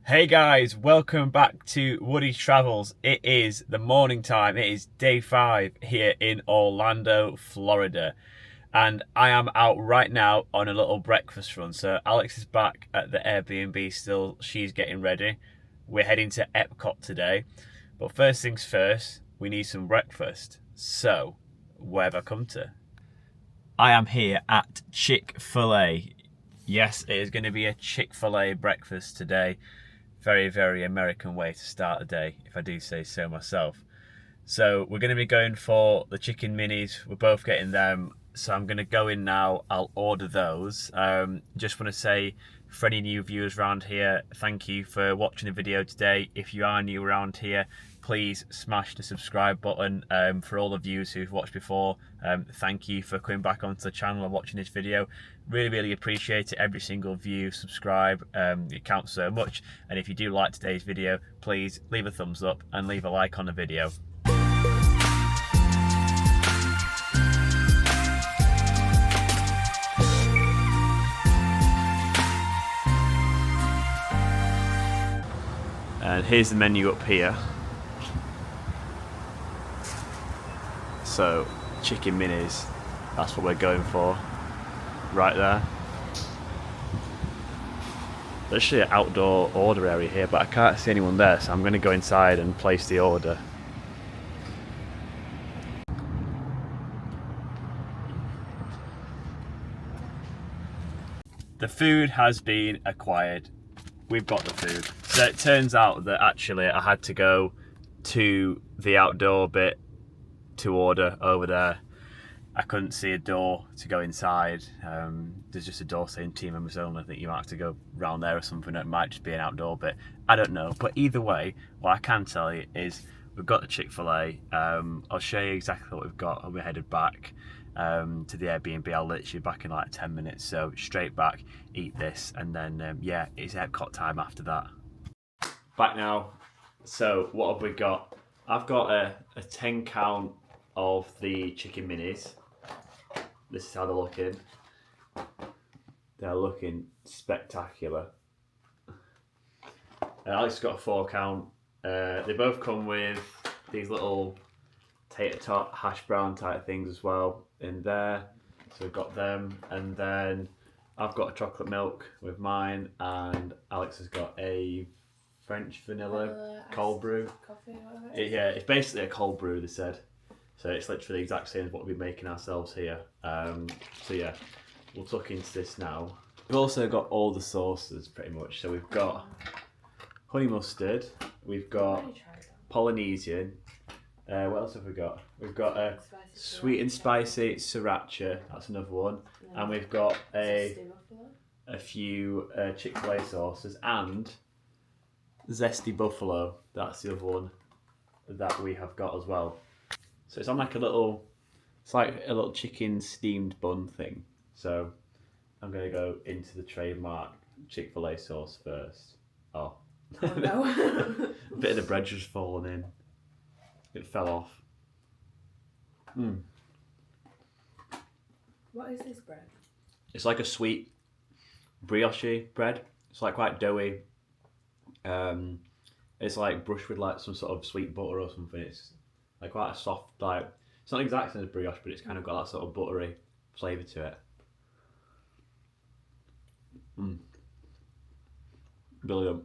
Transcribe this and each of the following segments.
Hey guys, welcome back to Woody Travels. It is the morning time. It is day 5 here in Orlando, Florida. And I am out right now on a little breakfast run. So Alex is back at the Airbnb still. She's getting ready. We're heading to EPCOT today. But first things first, we need some breakfast. So, where have I come to? I am here at Chick-fil-A. Yes, it is going to be a Chick-fil-A breakfast today. Very, very American way to start the day, if I do say so myself. So we're going to be going for the chicken minis. We're both getting them. So I'm going to go in now. I'll order those. Just want to say, for any new viewers around here, thank you for watching the video today. If you are new around here, please smash the subscribe button. For all the viewers who've watched before, thank you for coming back onto the channel and watching this video. Really appreciate it. Every single view, subscribe, it counts so much. And if you do like today's video, please leave a thumbs up and leave a like on the video. And here's the menu up here. So, chicken minis, that's what we're going for, right there. There's actually an outdoor order area here, but I can't see anyone there, so I'm going to go inside and place the order. The food has been acquired. We've got the food. So it turns out that actually I had to go to the outdoor bit to order over there. I couldn't see a door to go inside. There's just a door saying team members only. I think you might have to go round there or something. It might just be an outdoor bit. I don't know. But either way, what I can tell you is we've got the Chick-fil-A. I'll show you exactly what we've got and we're headed back to the Airbnb. I'll literally be back in like 10 minutes. So straight back, eat this, and then yeah, it's EPCOT time after that. Back now. So what have we got? I've got a 10 count of the chicken minis. This is how they're looking. They're looking spectacular. Alex got a 4 count. They both come with these little tater tot hash brown type things as well in there. So we've got them, and then I've got a chocolate milk with mine, and Alex has got a French vanilla cold brew. Coffee, Yeah, it's basically a cold brew, they said. So it's literally the exact same as what we're making ourselves here. So yeah, we'll tuck into this now. We've also got all the sauces pretty much. So we've got honey mustard, we've got Polynesian. What else have we got? We've got a sweet and spicy sriracha, that's another one. And we've got a few Chick-fil-A sauces and zesty buffalo, that's the other one that we have got as well. So it's on like it's like a little chicken steamed bun thing. So I'm going to go into the trademark Chick-fil-A sauce first. Oh no. A bit of the bread just fallen in. It fell off. What is this bread? It's like a sweet brioche bread. It's like quite doughy. It's like brushed with like some sort of sweet butter or something. It's like quite a soft, like, it's not exactly as brioche, but it's kind of got that sort of buttery flavour to it. Brilliant.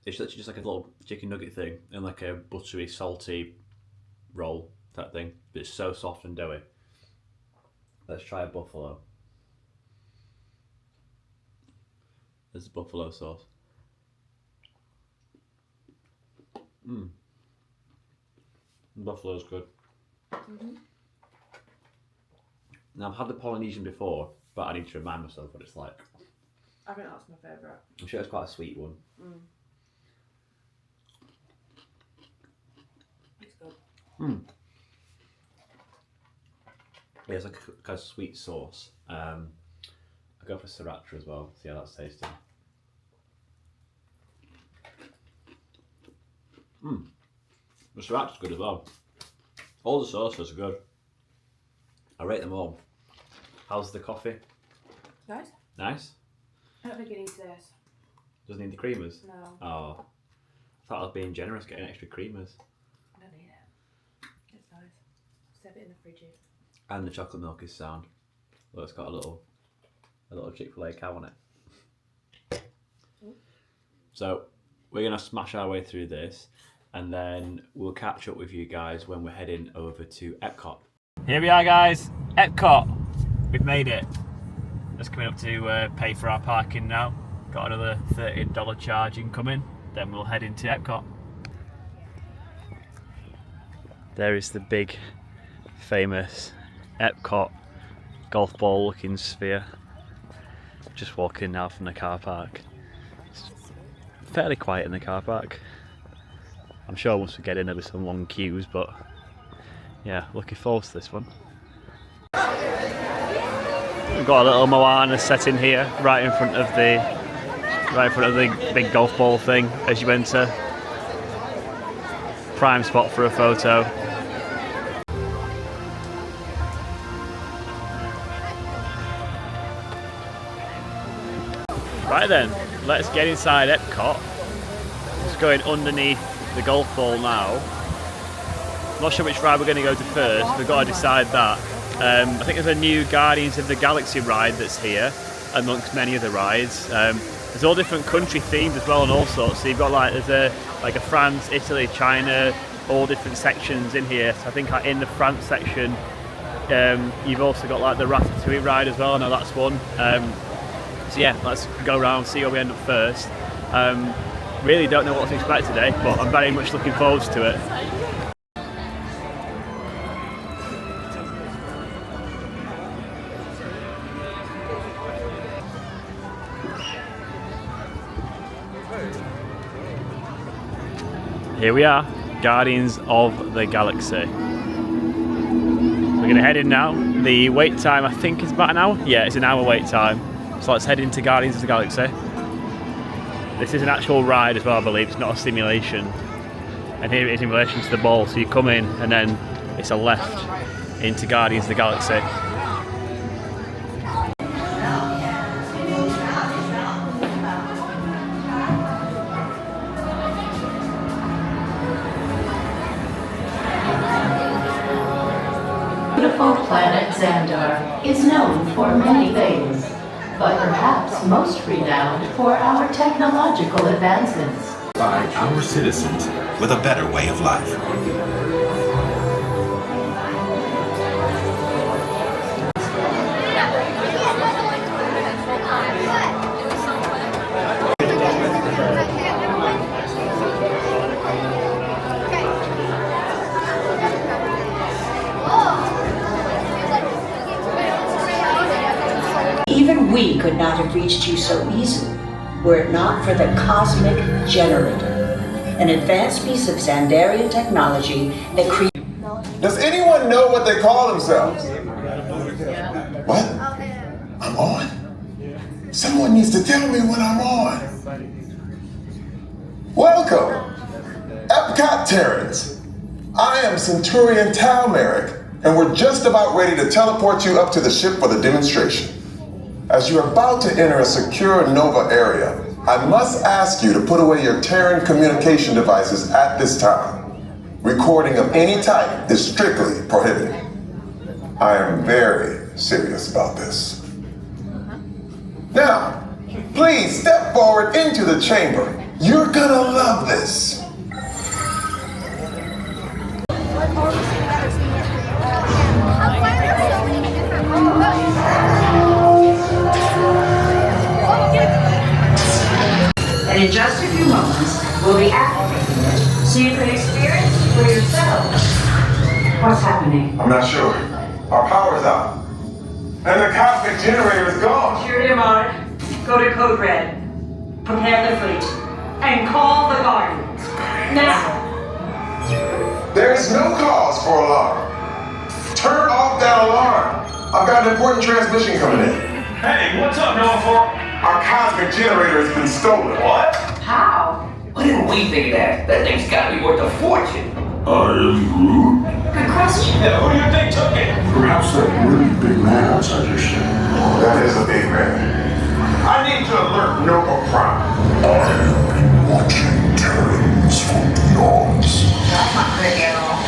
It's literally just like a little chicken nugget thing and like a buttery, salty roll type thing, but it's so soft and doughy. Let's try a buffalo. There's the buffalo sauce. Buffalo's good. Now I've had the Polynesian before, but I need to remind myself what it's like. I think that's my favourite. I'm sure it's quite a sweet one. It's good. Yeah, it's like a kind of sweet sauce. I go for sriracha as well. See how that's tasting. The sriracha's good as well. All the sauces are good. I rate them all. How's the coffee? Nice. Nice? I don't think it needs this. Doesn't need the creamers? No. Oh. I thought I was being generous getting extra creamers. I don't need it. It's nice. Save it in the fridge. And the chocolate milk is sound. Well, it's got a little Chick-fil-A cow on it. Ooh. So we're gonna smash our way through this, and then we'll catch up with you guys when we're heading over to EPCOT. Here we are, guys. EPCOT. We've made it. Just coming up to pay for our parking now. Got another $30 charge incoming. Then we'll head into EPCOT. There is the big, famous EPCOT golf ball looking sphere. Just walking now from the car park. It's fairly quiet in the car park. I'm sure once we get in there'll be some long queues, but yeah, looking forward to this one. We've got a little Moana set in here, right in front of the big golf ball thing as you enter. Prime spot for a photo. Right then, let's get inside EPCOT. Just going underneath the golf ball now. Not sure which ride we're going to go to first, we've got to decide that. I think there's a new Guardians of the Galaxy ride that's here, amongst many other rides. There's all different country themed as well and all sorts. So you've got there's a France, Italy, China, all different sections in here. So I think in the France section, you've also got the Ratatouille ride as well. I know that's one. So yeah, let's go around, see where we end up first. Really don't know what to expect today, but I'm very much looking forward to it. Here we are, Guardians of the Galaxy. We're going to head in now. The wait time I think is about an hour. Yeah, it's an hour wait time. So let's head into Guardians of the Galaxy. This is an actual ride as well, I believe. It's not a simulation. And here it is in relation to the ball. So you come in and then it's a left into Guardians of the Galaxy. Planet Xandar is known for many things, but perhaps most renowned for our technological advancements. By our citizens with a better way of life. Even we could not have reached you so easily were it not for the Cosmic Generator, an advanced piece of Xandarian technology that creates... Does anyone know what they call themselves? What? I'm on? Someone needs to tell me when I'm on. Welcome, EPCOT Terrans. I am Centurion Talmeric, and we're just about ready to teleport you up to the ship for the demonstration. As you're about to enter a secure Nova area, I must ask you to put away your Terran communication devices at this time. Recording of any type is strictly prohibited. I am very serious about this. Now, please step forward into the chamber. You're gonna love this. And in just a few moments, we'll be activating it so you can experience for yourselves what's happening. I'm not sure. Our power's out. And the cosmic generator is gone. Mark, go to Code Red. Prepare the fleet. And call the Guardians. Now! There is no cause for alarm. Turn off that alarm. I've got an important transmission coming in. Hey, what's up, Nova? Our cosmic generator has been stolen. What? How? Why didn't we think of that? That thing's gotta be worth a fortune. I am Groot. Good question. Yeah, who do you think took it? Perhaps that really big man outside your ship. That is a big man. I need to alert Nova Prime. I've been watching Terrans from beyond. That's not good at all.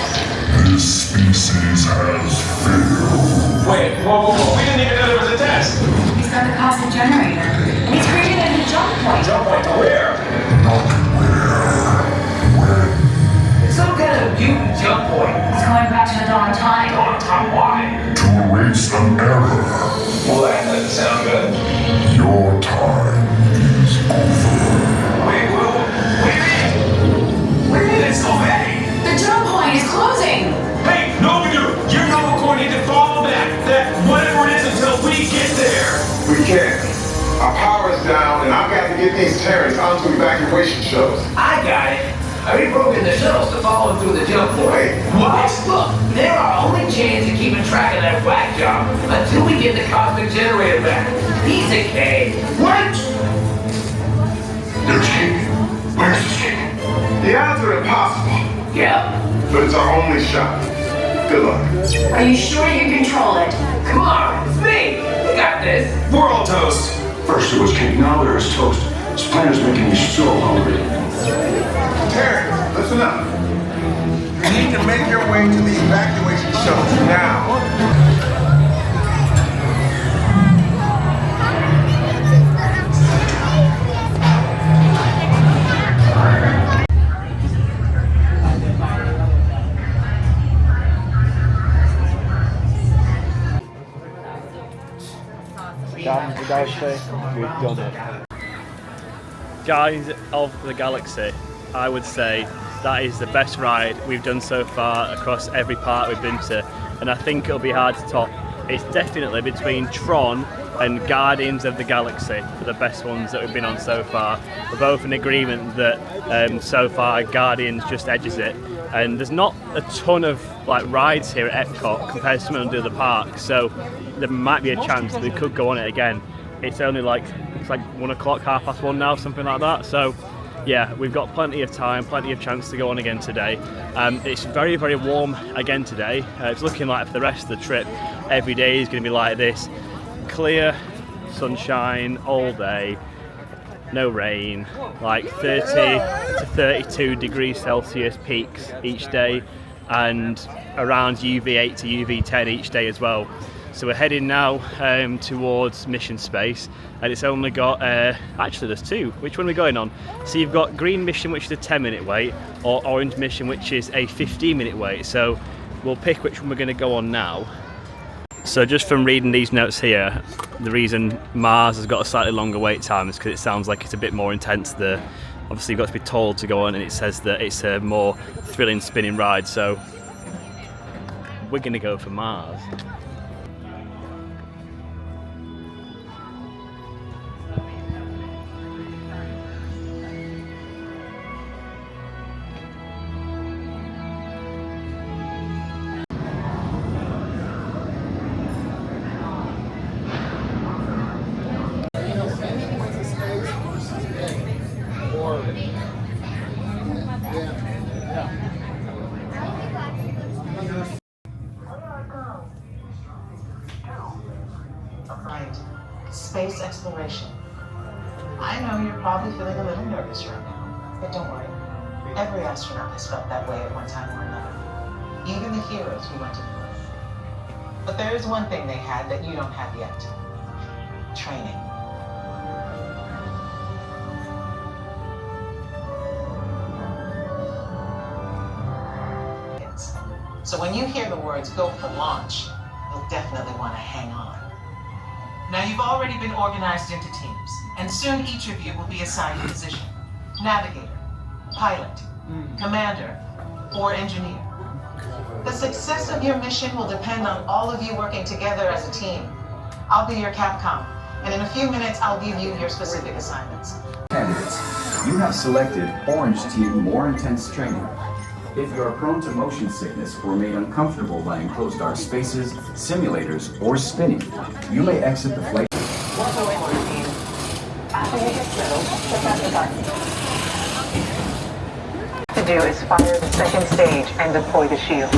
This species has failed. Wait, whoa. We didn't even know there was a test. He's got the cosmic generator. And he's created a new jump point. Jump point to where? Not where, when. It's some kind of mutant jump point. He's going back to the dawn of time. On top, why? To erase an error. Well, that doesn't sound good. Your time is over. Wait, what do you mean? What do you mean it's already? The jump point is closing. Hey, no, you know we're going to need to follow that whatever it is until we get there. We can't. Our power is down, and I've got to get these Terrans onto evacuation shuttles. I got it. I reprogrammed the shuttles to follow him through the jump point. Wait, what? Look, they're our only chance of keeping track of that whack job until we get the cosmic generator back. Piece of cake. what? There's King. Where's this King? The odds are impossible, Yeah. but it's our only shot. Good luck. Are you sure you can control it? Come on, it's me. We got this. We're all toast. First it was King, now there is toast. This planet's making me so hungry. Terrans, listen up. You need to make your way to the evacuation shuttles now. Guardians of the Galaxy, we've done it. Guardians of the Galaxy, I would say that is the best ride we've done so far across every part we've been to, and I think it'll be hard to top. It's definitely between Tron and Guardians of the Galaxy for the best ones that we've been on so far. We're both in agreement that so far Guardians just edges it, and there's not a ton of like rides here at EPCOT compared to some of the other parks, so there might be a chance that we could go on it again. It's only like, it's like 1 o'clock, 1:30 now, something like that, so yeah, we've got plenty of time, plenty of chance to go on again today. It's very, very warm again today. It's looking like for the rest of the trip, every day is going to be like this. Clear, sunshine all day, no rain, like 30 to 32 degrees Celsius peaks each day, and around UV8 to UV10 each day as well. So we're heading now towards mission space, and it's only got, actually there's two. Which one are we going on? So you've got green mission, which is a 10-minute wait, or orange mission, which is a 15-minute wait. So we'll pick which one we're going to go on now. So just from reading these notes here, the reason Mars has got a slightly longer wait time is because it sounds like it's a bit more intense. Obviously you've got to be told to go on, and it says that it's a more thrilling spinning ride, so we're going to go for Mars. Right. Space exploration. I know you're probably feeling a little nervous right now, but don't worry. Every astronaut has felt that way at one time or another. Even the heroes who went to the moon. But there is one thing they had that you don't have yet. Training. So when you hear the words "go for launch," you'll definitely want to hang on. Now you've already been organized into teams, and soon each of you will be assigned a position. Navigator, pilot, commander, or engineer. The success of your mission will depend on all of you working together as a team. I'll be your Capcom, and in a few minutes I'll give you your specific assignments. Candidates, you have selected Orange Team More Intense Training. If you are prone to motion sickness or made uncomfortable by enclosed dark spaces, simulators, or spinning, you may exit the flight. To do is fire the second stage and deploy the shield.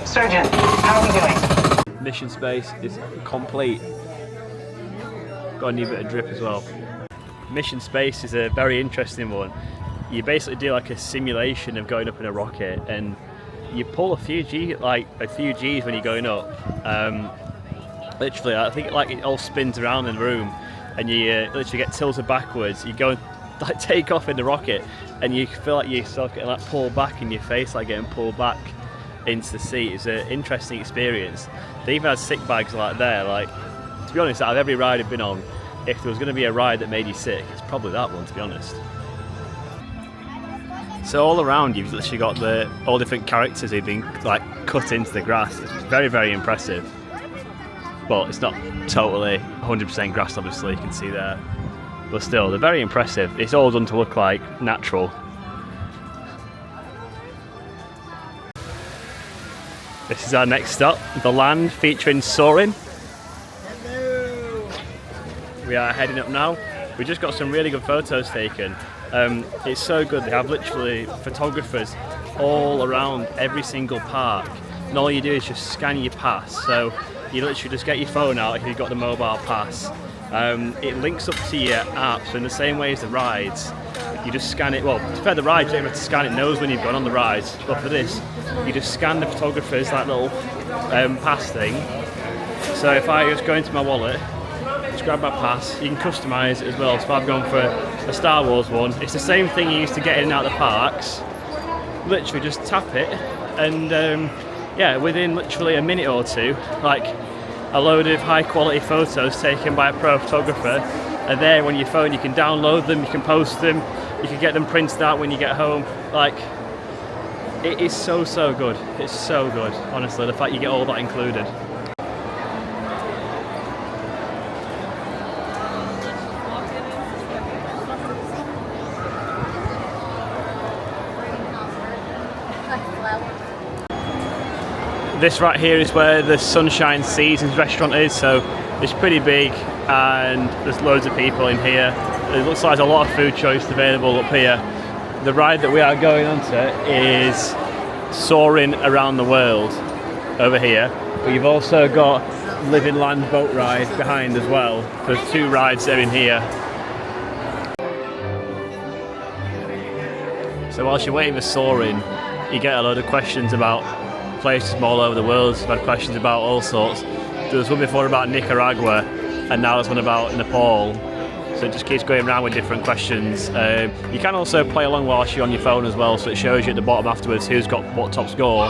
Surgeon, how are we doing? Mission space is complete. Got got a new bit of drip as well. Mission Space is a very interesting one. You basically do like a simulation of going up in a rocket, and you pull a few G's when you're going up. Literally, I think like it all spins around in the room, and you literally get tilted backwards. You go and like take off in the rocket, and you feel like you're sort of getting like pulled back in your face, like getting pulled back into the seat. It's an interesting experience. They even had sick bags like there. Like, to be honest, out of every ride I've been on, if there was going to be a ride that made you sick, it's probably that one, to be honest. So all around you've literally got all different characters who've been like cut into the grass. It's very, very impressive. But it's not totally 100% grass, obviously, you can see there. But still, they're very impressive. It's all done to look like natural. This is our next stop, The Land, featuring Soarin. We are heading up now. We just got some really good photos taken. It's so good. They have literally photographers all around every single park, and all you do is just scan your pass. So you literally just get your phone out if you've got the mobile pass. It links up to your app, so in the same way as the rides, you just scan it. Well, to be fair, the rides, you don't have to scan it, knows when you've gone on the rides. But for this, you just scan the photographer's like little pass thing. So if I just go into my wallet, just grab my pass, you can customise it as well. So if I've gone for a Star Wars one, it's the same thing you used to get in and out of the parks. Literally just tap it, and yeah, within literally a minute or two, like a load of high quality photos taken by a pro photographer are there on your phone. You can download them, you can post them, you can get them printed out when you get home. Like, it is so good. It's so good, honestly, the fact you get all that included. This right here is where the Sunshine Seasons restaurant is, so it's pretty big and there's loads of people in here. It looks like there's a lot of food choice available up here. The ride that we are going on to is Soarin' Around the World over here, but you've also got Living Land boat ride behind as well. There's two rides there in here. So whilst you're waiting for Soarin', you get a load of questions about places from all over the world. I've had questions about all sorts. There was one before about Nicaragua, and now there's one about Nepal. So it just keeps going around with different questions. You can also play along whilst you're on your phone as well, so it shows you at the bottom afterwards who's got what top score.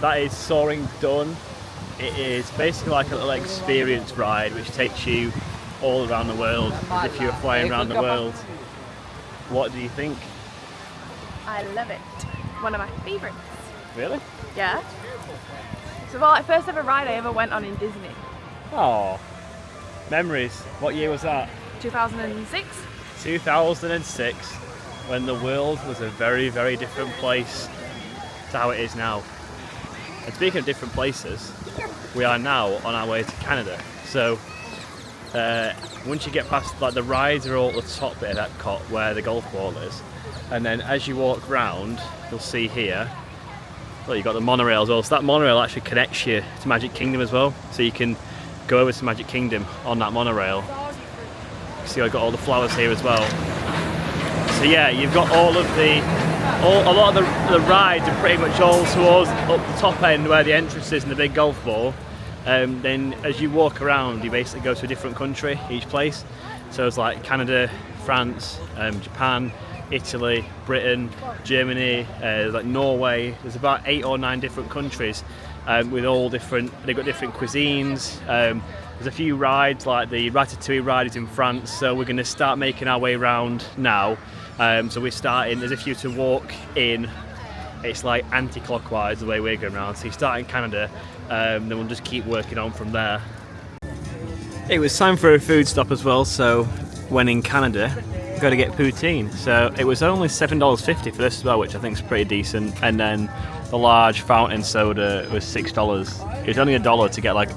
That is Soaring done. It is basically like a little experience ride which takes you all around the world, as if you were flying around the world. What do you think? I love it. One of my favourites. Really? Yeah. So well, first ever ride I ever went on in Disney. Oh, memories. What year was that? 2006. 2006, when the world was a very, very different place to how it is now. And speaking of different places, we are now on our way to Canada. So once you get past, like, the rides are all at the top bit of EPCOT where the golf ball is, and then as you walk round, you'll see here, well, you've got the monorail as well. So that monorail actually connects you to Magic Kingdom as well. So you can go over to Magic Kingdom on that monorail. See, I've got all the flowers here as well. So yeah, you've got all of a lot of the rides are pretty much all towards up the top end where the entrance is and the big golf ball. Then as you walk around, you basically go to a different country each place. So it's like Canada, France, Japan, Italy, Britain, Germany, like Norway. There's about 8 or 9 different countries with all different, they've got different cuisines. There's a few rides, like the Ratatouille ride is in France, so we're going to start making our way around now. So we're starting, there's a few to walk in, it's like anti-clockwise the way we're going around. So you start in Canada, then we'll just keep working on from there. It was time for a food stop as well, so when in Canada, we've got to get poutine. So it was only $7.50 for this as well, which I think is pretty decent. And then the large fountain soda was $6. It was only $1 to get like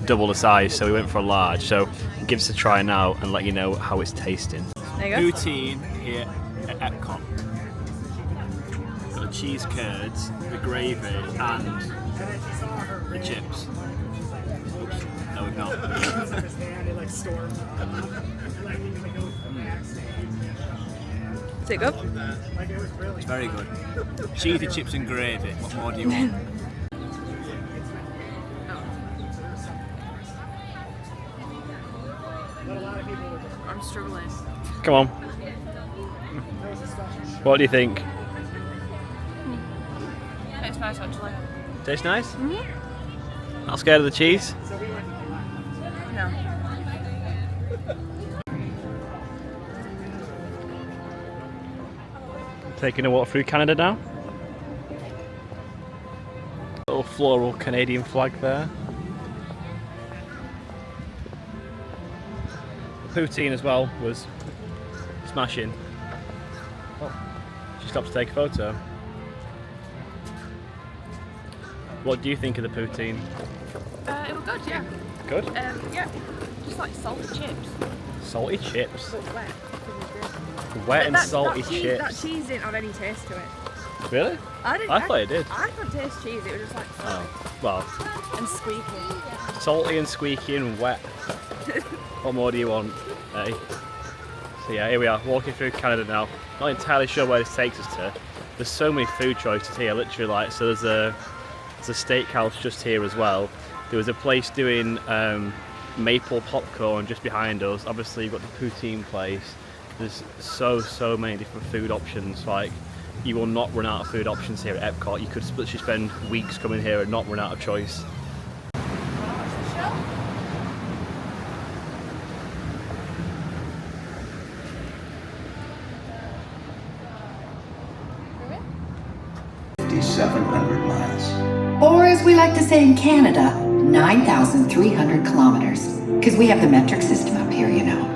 double the size, so we went for a large. So give us a try now and let you know how it's tasting. There you go. Poutine here at EPCOT. Got the cheese curds, the gravy, and the chips. Oops, no we've not. Is it good? It's very good. Cheesy chips and gravy. What more do you want? I'm struggling. Come on. What do you think? It's nice actually. Tastes nice? Not scared of the cheese? No. Taking a walk through Canada now. Little floral Canadian flag there. Poutine as well was smashing. Oh, she stopped to take a photo. What do you think of the poutine? It was good, yeah. Good? Yeah. Just like salty chips. Salty chips? But wet. Wet and salty that chips. That cheese didn't have any taste to it. Really? I thought it did. I couldn't taste cheese, it was just like salty. Oh, well. And squeaky. Salty and squeaky and wet. What more do you want? Eh? So yeah, here we are, walking through Canada now. Not entirely sure where this takes us to. There's so many food choices here, literally like, so there's a steakhouse just here as well. There was a place doing maple popcorn just behind us. Obviously you've got the poutine place. There's so many different food options. Like, you will not run out of food options here at EPCOT. You could literally spend weeks coming here and not run out of choice. Or as we like to say in Canada, 9,300 kilometers. Because we have the metric system up here, you know.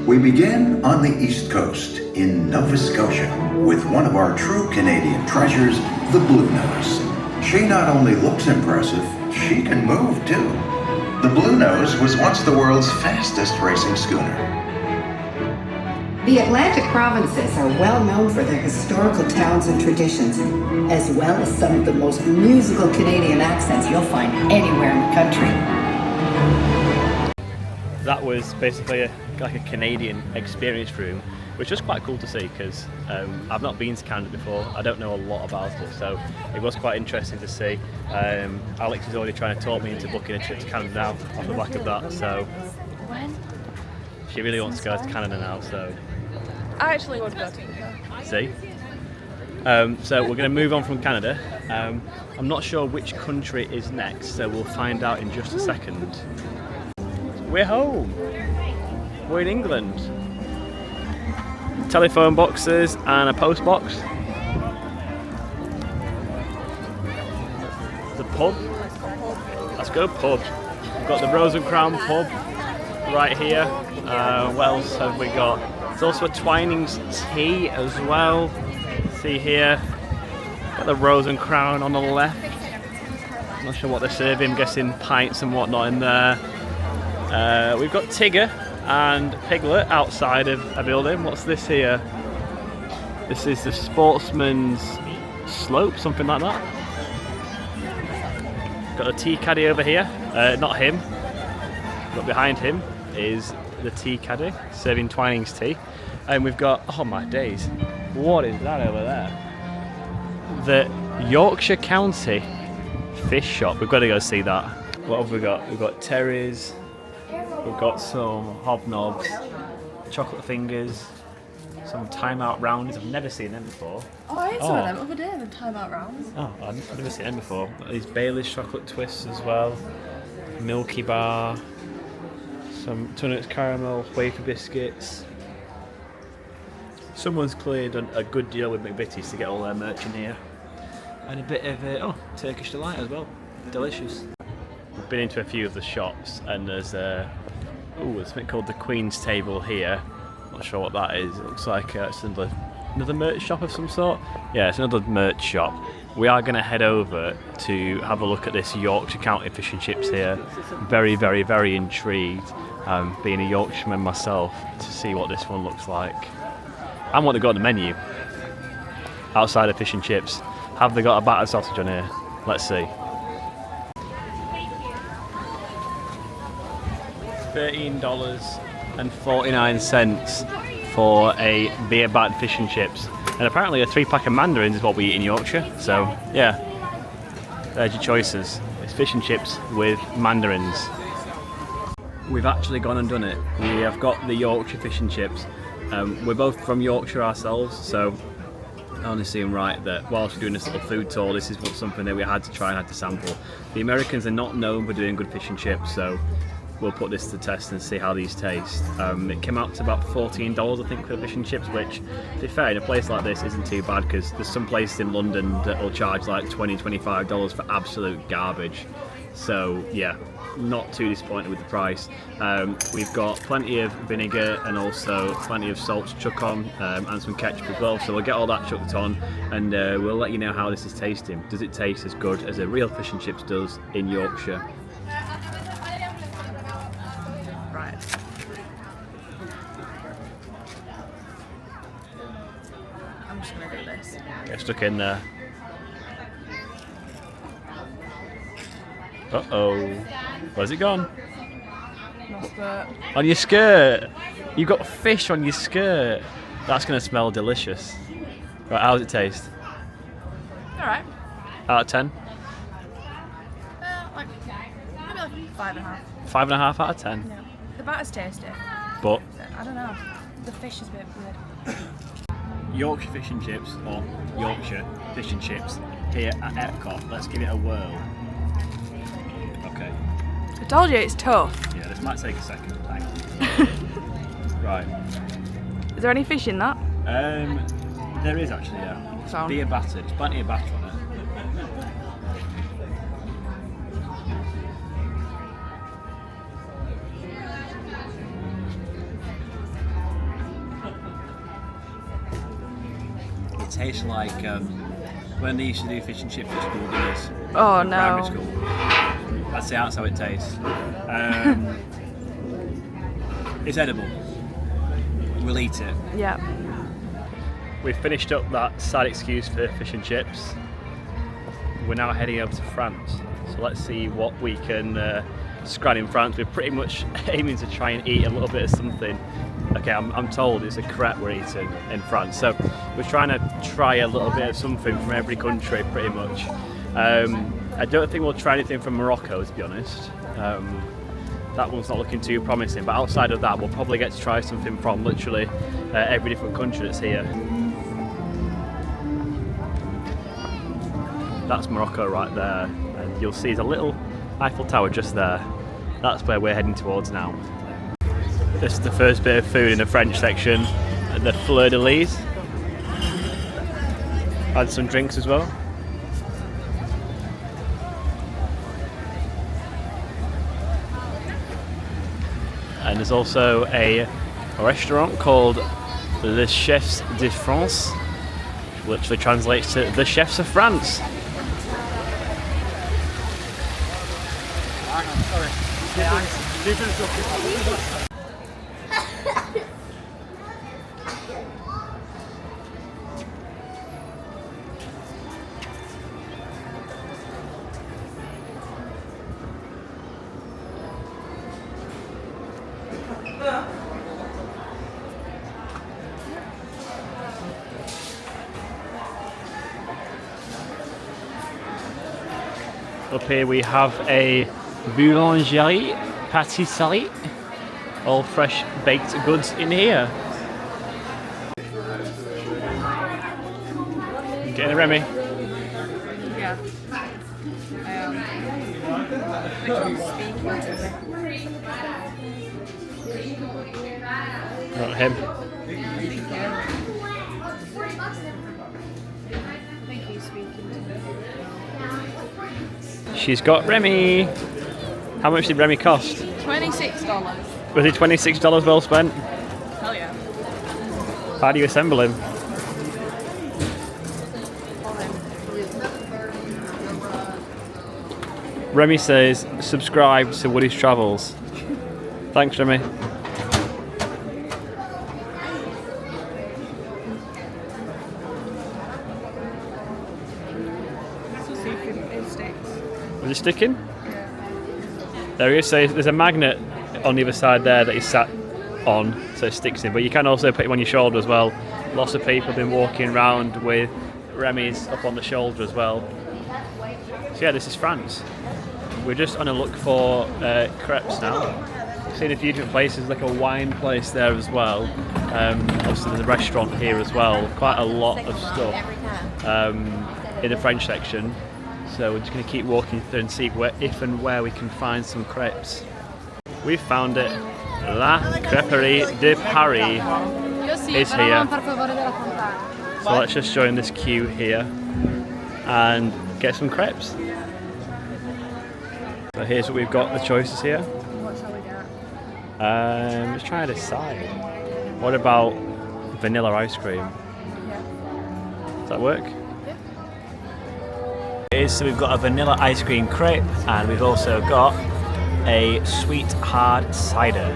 We begin on the East Coast in Nova Scotia with one of our true Canadian treasures, the Blue Nose. She not only looks impressive, she can move too. The Blue Nose was once the world's fastest racing schooner. The Atlantic provinces are well known for their historical towns and traditions, as well as some of the most musical Canadian accents you'll find anywhere in the country. That was basically like a Canadian experience room, which was quite cool to see because I've not been to Canada before. I don't know a lot about it, so it was quite interesting to see. Alex is already trying to talk me into booking a trip to Canada now off the back of that, so When? she really wants to go to Canada now, so I actually would go to see. So we're going to move on from Canada. I'm not sure which country is next, so we'll find out in just a second. We're home. We're in England. Telephone boxes and a post box. The pub. Let's go pub. We've got the Rose and Crown pub right here. What else have we got? There's also a Twinings tea as well. See here. Got the Rose and Crown on the left. Not sure what they're serving. I'm guessing pints and whatnot in there. We've got Tigger and Piglet outside of a building. What's this here? This is the Sportsman's Slope, something like that. Got a tea caddy over here. Not him, but behind him is the tea caddy serving Twinings tea. And we've got, oh my days, what is that over there? The Yorkshire County Fish Shop. We've got to go see that. What have we got? We've got Terry's. We've got some hobnobs, chocolate fingers, some timeout rounds. I've never seen them before. Oh, I ate some of them over there, the timeout rounds. Oh, I've never seen them before. These Bailey's chocolate twists as well. Milky Bar. Some Tunnets caramel, wafer biscuits. Someone's clearly done a good deal with McVitie's to get all their merch in here. And a bit of Turkish delight as well. Delicious. We've been into a few of the shops and there's something called the Queen's Table here. Not sure what that is. It looks like it's another merch shop of some sort. Yeah, it's another merch shop. we are going to head over to have a look at this Yorkshire County fish and chips here. Very, very, very intrigued, being a Yorkshireman myself, to see what this one looks like and what they've got on the menu. Outside of fish and chips, have they got a battered sausage on here? Let's see. $13.49 for a beer battered fish and chips. And apparently a 3-pack of mandarins is what we eat in Yorkshire. So yeah, there's your choices. It's fish and chips with mandarins. We've actually gone and done it. We have got the Yorkshire fish and chips. We're both from Yorkshire ourselves, so I only seem right that whilst we're doing this little food tour, this is something that we had to try and had to sample. The Americans are not known for doing good fish and chips, so we'll put this to the test and see how these taste. It came out to about $14, I think, for the fish and chips, which, to be fair, in a place like this isn't too bad, because there's some places in London that will charge like $20, $25 for absolute garbage. So yeah, not too disappointed with the price. We've got plenty of vinegar and also plenty of salt to chuck on, and some ketchup as well, so we'll get all that chucked on and we'll let you know how this is tasting. Does it taste as good as a real fish and chips does in Yorkshire? Right. I'm just gonna do this. Get stuck in there. Uh-oh. Where's it gone? My skirt. On your skirt! You've got fish on your skirt! That's going to smell delicious. Right, how does it taste? Alright. Out of 10? Like, maybe like 5.5. 5.5 out of 10? Yeah. The batter's tasty. But? I don't know. The fish is a bit weird. Yorkshire fish and chips, or Yorkshire fish and chips, here at EPCOT. Let's give it a whirl. Okay. I told you it's tough. Yeah, this might take a second. Thanks. Right. Is there any fish in that? There is actually, yeah. So. Beer battered. There's plenty of batter on it. It tastes like when they used to do fish and chips at school dinners. Oh in no. Primary school. That's how it tastes. It's edible. We'll eat it. Yeah. We've finished up that sad excuse for fish and chips. We're now heading over to France. So let's see what we can scran in France. We're pretty much aiming to try and eat a little bit of something. Okay, I'm told it's a crepe we're eating in France. So we're trying to try a little bit of something from every country, pretty much. I don't think we'll try anything from Morocco, to be honest. That one's not looking too promising, but outside of that, we'll probably get to try something from literally every different country that's here. That's Morocco right there, and you'll see there's a little Eiffel Tower just there. That's where we're heading towards now. This is the first bit of food in the French section, the fleur de lis. Had some drinks as well. And there's also a restaurant called Le Chefs de France, which literally translates to the Chefs of France. Up here we have a boulangerie, pâtisserie, all fresh baked goods in here. Getting a Remy? Yeah. Not him. She's got Remy. How much did Remy cost? $26. Was it $26 well spent? Hell yeah. How do you assemble him? Remy says, subscribe to Woody's Travels. Thanks, Remy. Is it sticking? Yeah. There he is. So there's a magnet on the other side there that he's sat on, so it sticks in. But you can also put him on your shoulder as well. Lots of people have been walking around with Remy's up on the shoulder as well. So yeah, this is France. We're just on a look for crepes now. Seen a few different places, like a wine place there as well. Obviously there's a restaurant here as well. Quite a lot of stuff in the French section. So we're just going to keep walking through and see if and where we can find some crepes. We've found it. La Crêperie de Paris is here. So let's just join this queue here and get some crepes. So here's what we've got, the choices here. What shall we get? Let's try to decide. What about vanilla ice cream? Yeah. Does that work? So we've got a vanilla ice cream crepe, and we've also got a sweet hard cider.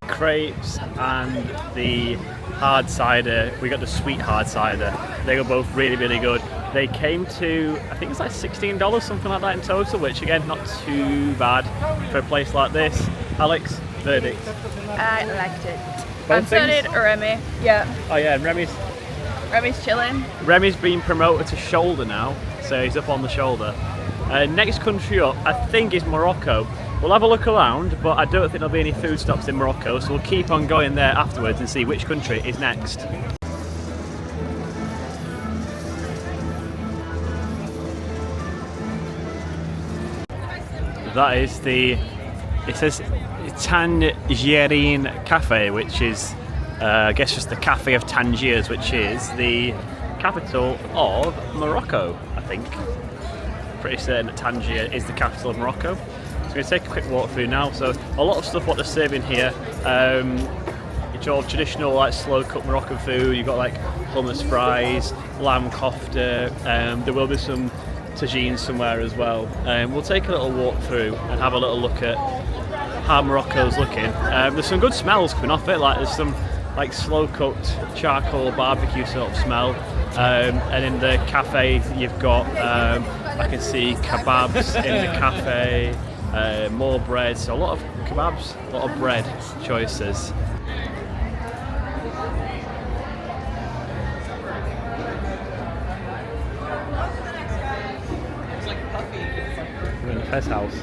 Crepes and the hard cider, we got the sweet hard cider. They were both really, really good. They came to, I think it's like $16, something like that in total, which again, not too bad for a place like this. Alex, verdict? I liked it. Both And so did Remy. Yeah. Oh yeah, and Remy's chilling. Remy's been promoted to shoulder now, so he's up on the shoulder. Next country up, I think, is Morocco. We'll have a look around, but I don't think there'll be any food stops in Morocco, so we'll keep on going there afterwards and see which country is next. That is it says Tangerine Cafe, which is I guess just the Cafe of Tangiers, which is the capital of Morocco, I think. Pretty certain that Tangier is the capital of Morocco. So we're going to take a quick walk through now. So a lot of stuff what they're serving here, it's all traditional like slow cooked Moroccan food. You've got like hummus fries, lamb kofta, there will be some tagines somewhere as well. We'll take a little walk through and have a little look at how Morocco's looking. There's some good smells coming off it, like there's some like slow cooked charcoal barbecue sort of smell, and in the cafe you've got I can see kebabs in the cafe, more bread, so a lot of kebabs, a lot of bread choices. We're in the Fez house.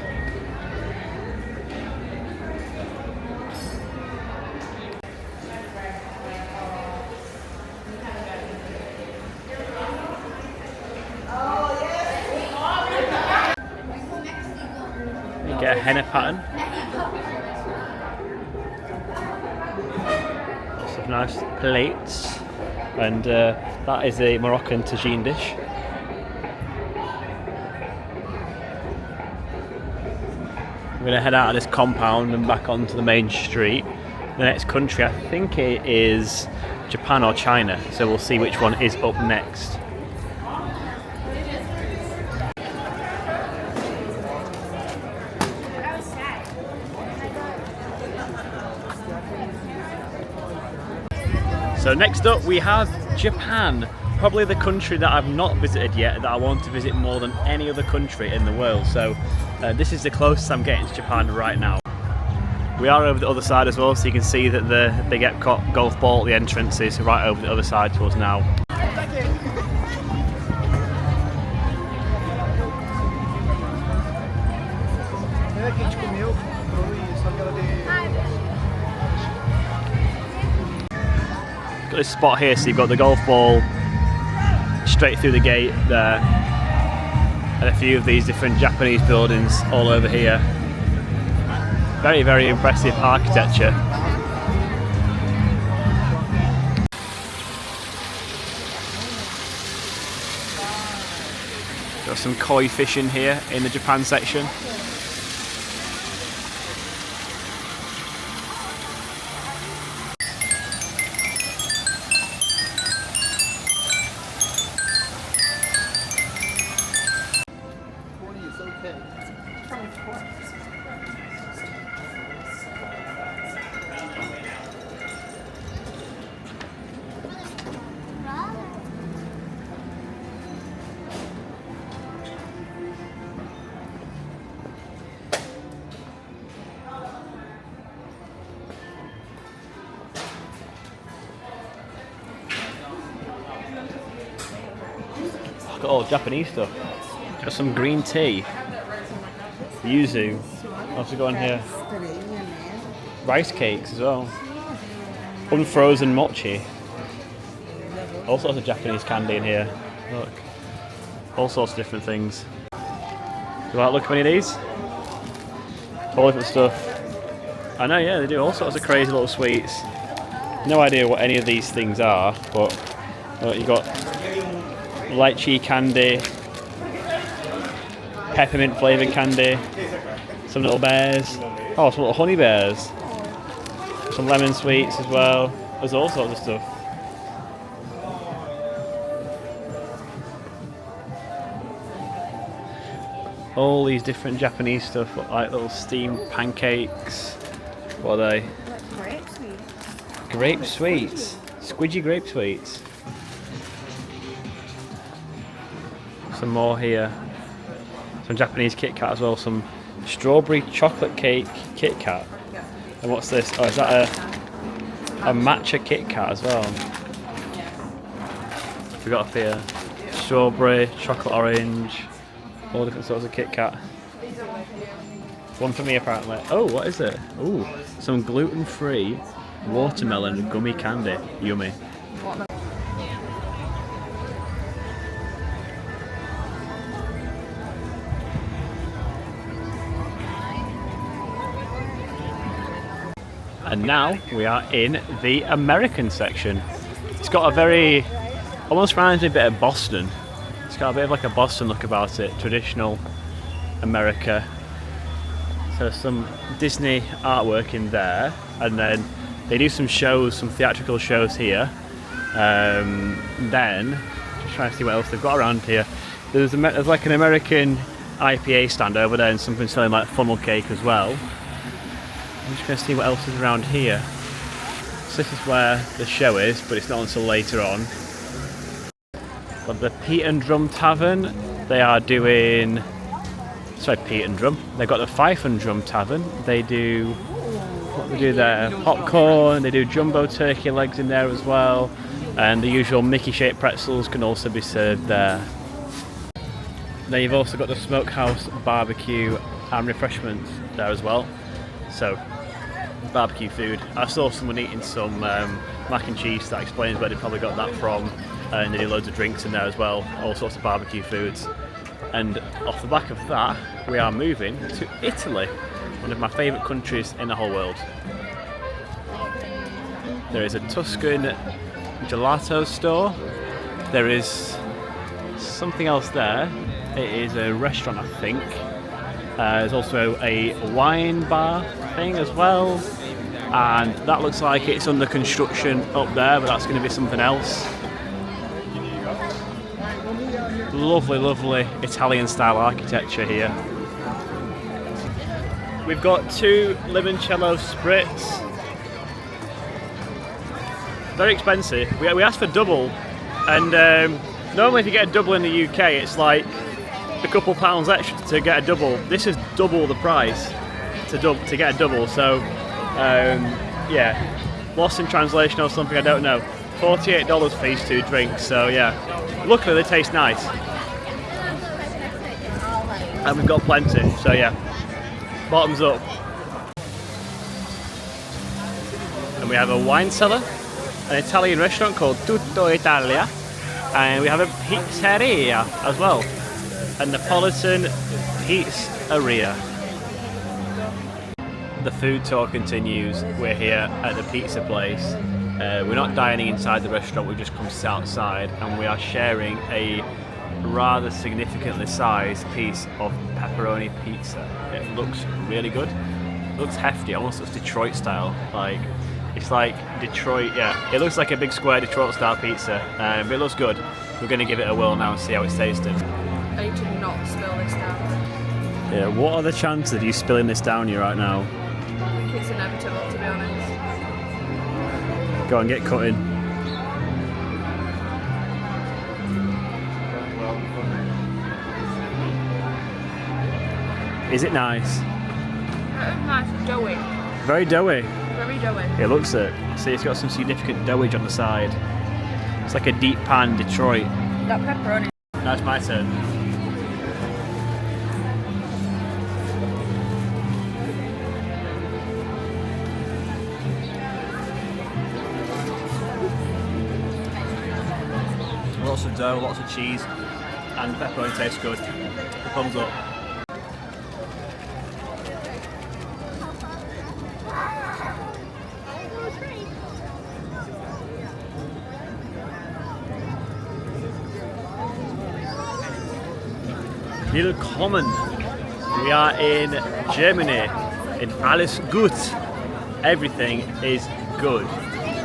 Get a henna pattern. Lots of nice plates, and that is a Moroccan tagine dish. We're going to head out of this compound and back onto the main street. The next country, I think it is Japan or China, so we'll see which one is up next. So next up we have Japan, probably the country that I've not visited yet that I want to visit more than any other country in the world. So this is the closest I'm getting to Japan right now. We are over the other side as well, so you can see that the big EPCOT golf ball at the entrance is right over the other side to us now. Got this spot here, so you've got the golf ball straight through the gate there, and a few of these different Japanese buildings all over here. Very, very impressive architecture. Got some koi fishing here in the Japan section. look at all Japanese stuff. Got some green tea, yuzu. Also got on here rice cakes as well. Unfrozen mochi. All sorts of Japanese candy in here. Look, all sorts of different things. You like look at any of these? All different stuff. I know, yeah, they do all sorts of crazy little sweets. No idea what any of these things are, but you got lychee candy, peppermint flavoured candy, some little bears, oh, some little honey bears, some lemon sweets as well. There's all sorts of stuff. All these different Japanese stuff, like little steamed pancakes. What are they? Grape sweets. Grape sweets. Squidgy grape sweets. Some more here. Some Japanese Kit Kat as well. Some strawberry chocolate cake Kit Kat. And what's this? Oh, is that a matcha Kit Kat as well? We got up here strawberry, chocolate orange, all different sorts of Kit Kat. One for me apparently. Oh, what is it? Oh, some gluten-free watermelon gummy candy. Yummy. And now we are in the American section. It's got a very, almost reminds me a bit of Boston. It's got a bit of like a Boston look about it, traditional America. So some Disney artwork in there, and then they do some shows, some theatrical shows here. Then, just trying to see what else they've got around here. There's like an American IPA stand over there and something selling like funnel cake as well. I'm just going to see what else is around here. So this is where the show is, but it's not until later on. But the Pete and Drum Tavern, they are doing... Sorry, Pete and Drum. They've got the Fife and Drum Tavern. They do... What they do there? Popcorn, they do jumbo turkey legs in there as well. And the usual Mickey-shaped pretzels can also be served there. Then you've also got the Smokehouse barbecue and refreshments there as well. So, barbecue food. I saw someone eating some mac and cheese. That explains where they probably got that from. And they do loads of drinks in there as well. All sorts of barbecue foods. And off the back of that, we are moving to Italy, one of my favourite countries in the whole world. There is a Tuscan gelato store. There is something else there. It is a restaurant, I think. There's also a wine bar thing as well. And that looks like it's under construction up there, but that's going to be something else. Lovely, lovely Italian style architecture here. We've got 2 limoncello spritz. Very expensive. We asked for double, and normally if you get a double in the UK it's like a couple pounds extra to get a double. This is double the price to get a double, so yeah, lost in translation or something, I don't know. $48 for these 2 drinks, so yeah. Luckily they taste nice. And we've got plenty, so yeah. Bottoms up. And we have a wine cellar, an Italian restaurant called Tutto Italia, and we have a pizzeria as well. A Neapolitan pizzeria. The food tour continues. We're here at the pizza place. We're not dining inside the restaurant, we've just come to sit outside, and we are sharing a rather significantly sized piece of pepperoni pizza. It looks really good. It looks hefty, almost looks Detroit style. Like, it's like Detroit, yeah. It looks like a big square Detroit style pizza, but it looks good. We're going to give it a whirl now and see how it's tasting. I need to not spill this down. Yeah, what are the chances of you spilling this down here right now? I think it's inevitable, to be honest. Go on, get cutting. Is it nice? Nice, doughy. Very doughy. Very doughy. It looks it. See, it's got some significant doughage on the side. It's like a deep pan Detroit. That pepperoni. No, Now it's my turn. Lots of dough, lots of cheese, and the pepperoni tastes good. Thumbs up. Willkommen! We are in Germany, in Alles gut. Everything is good.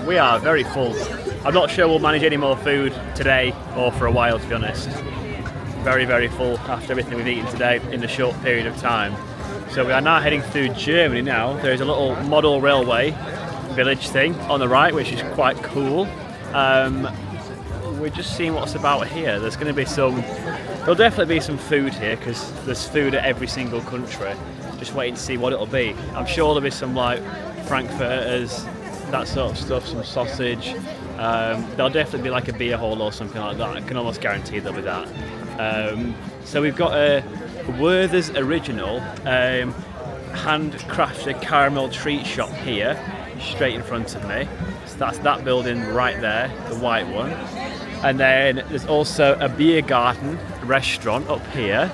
We are very full. I'm not sure we'll manage any more food today or for a while, to be honest. Very, very full after everything we've eaten today in a short period of time. So we are now heading through Germany now. There's a little model railway village thing on the right, which is quite cool. We're just seeing what's about here. There's going to be there'll definitely be some food here because there's food at every single country. Just waiting to see what it'll be. I'm sure there'll be some like frankfurters, that sort of stuff, some sausage. There'll definitely be like a beer hall or something like that. I can almost guarantee there'll be that. So we've got a Werther's Original handcrafted caramel treat shop here, straight in front of me. So that's that building right there, the white one. And then there's also a beer garden restaurant up here,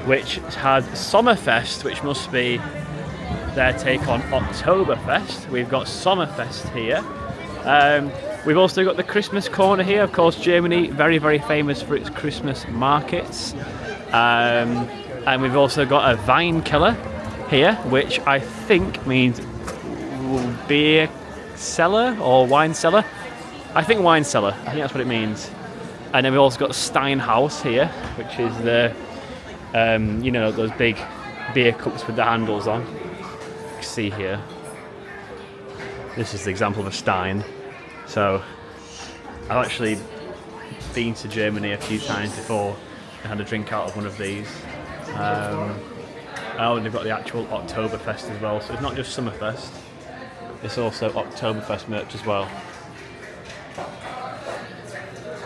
which has Sommerfest, which must be their take on Oktoberfest. We've got Sommerfest here. We've also got the Christmas corner here. Of course, Germany, very, very famous for its Christmas markets. And we've also got a Weinkeller here, which I think means beer cellar or wine cellar. I think wine cellar. I think that's what it means. And then we've also got Steinhaus here, which is the, you know, those big beer cups with the handles on. You can see here. This is the example of a Stein. So I've actually been to Germany a few times before and had a drink out of one of these. Oh, and they've got the actual Oktoberfest as well. So it's not just Summerfest, it's also Oktoberfest merch as well.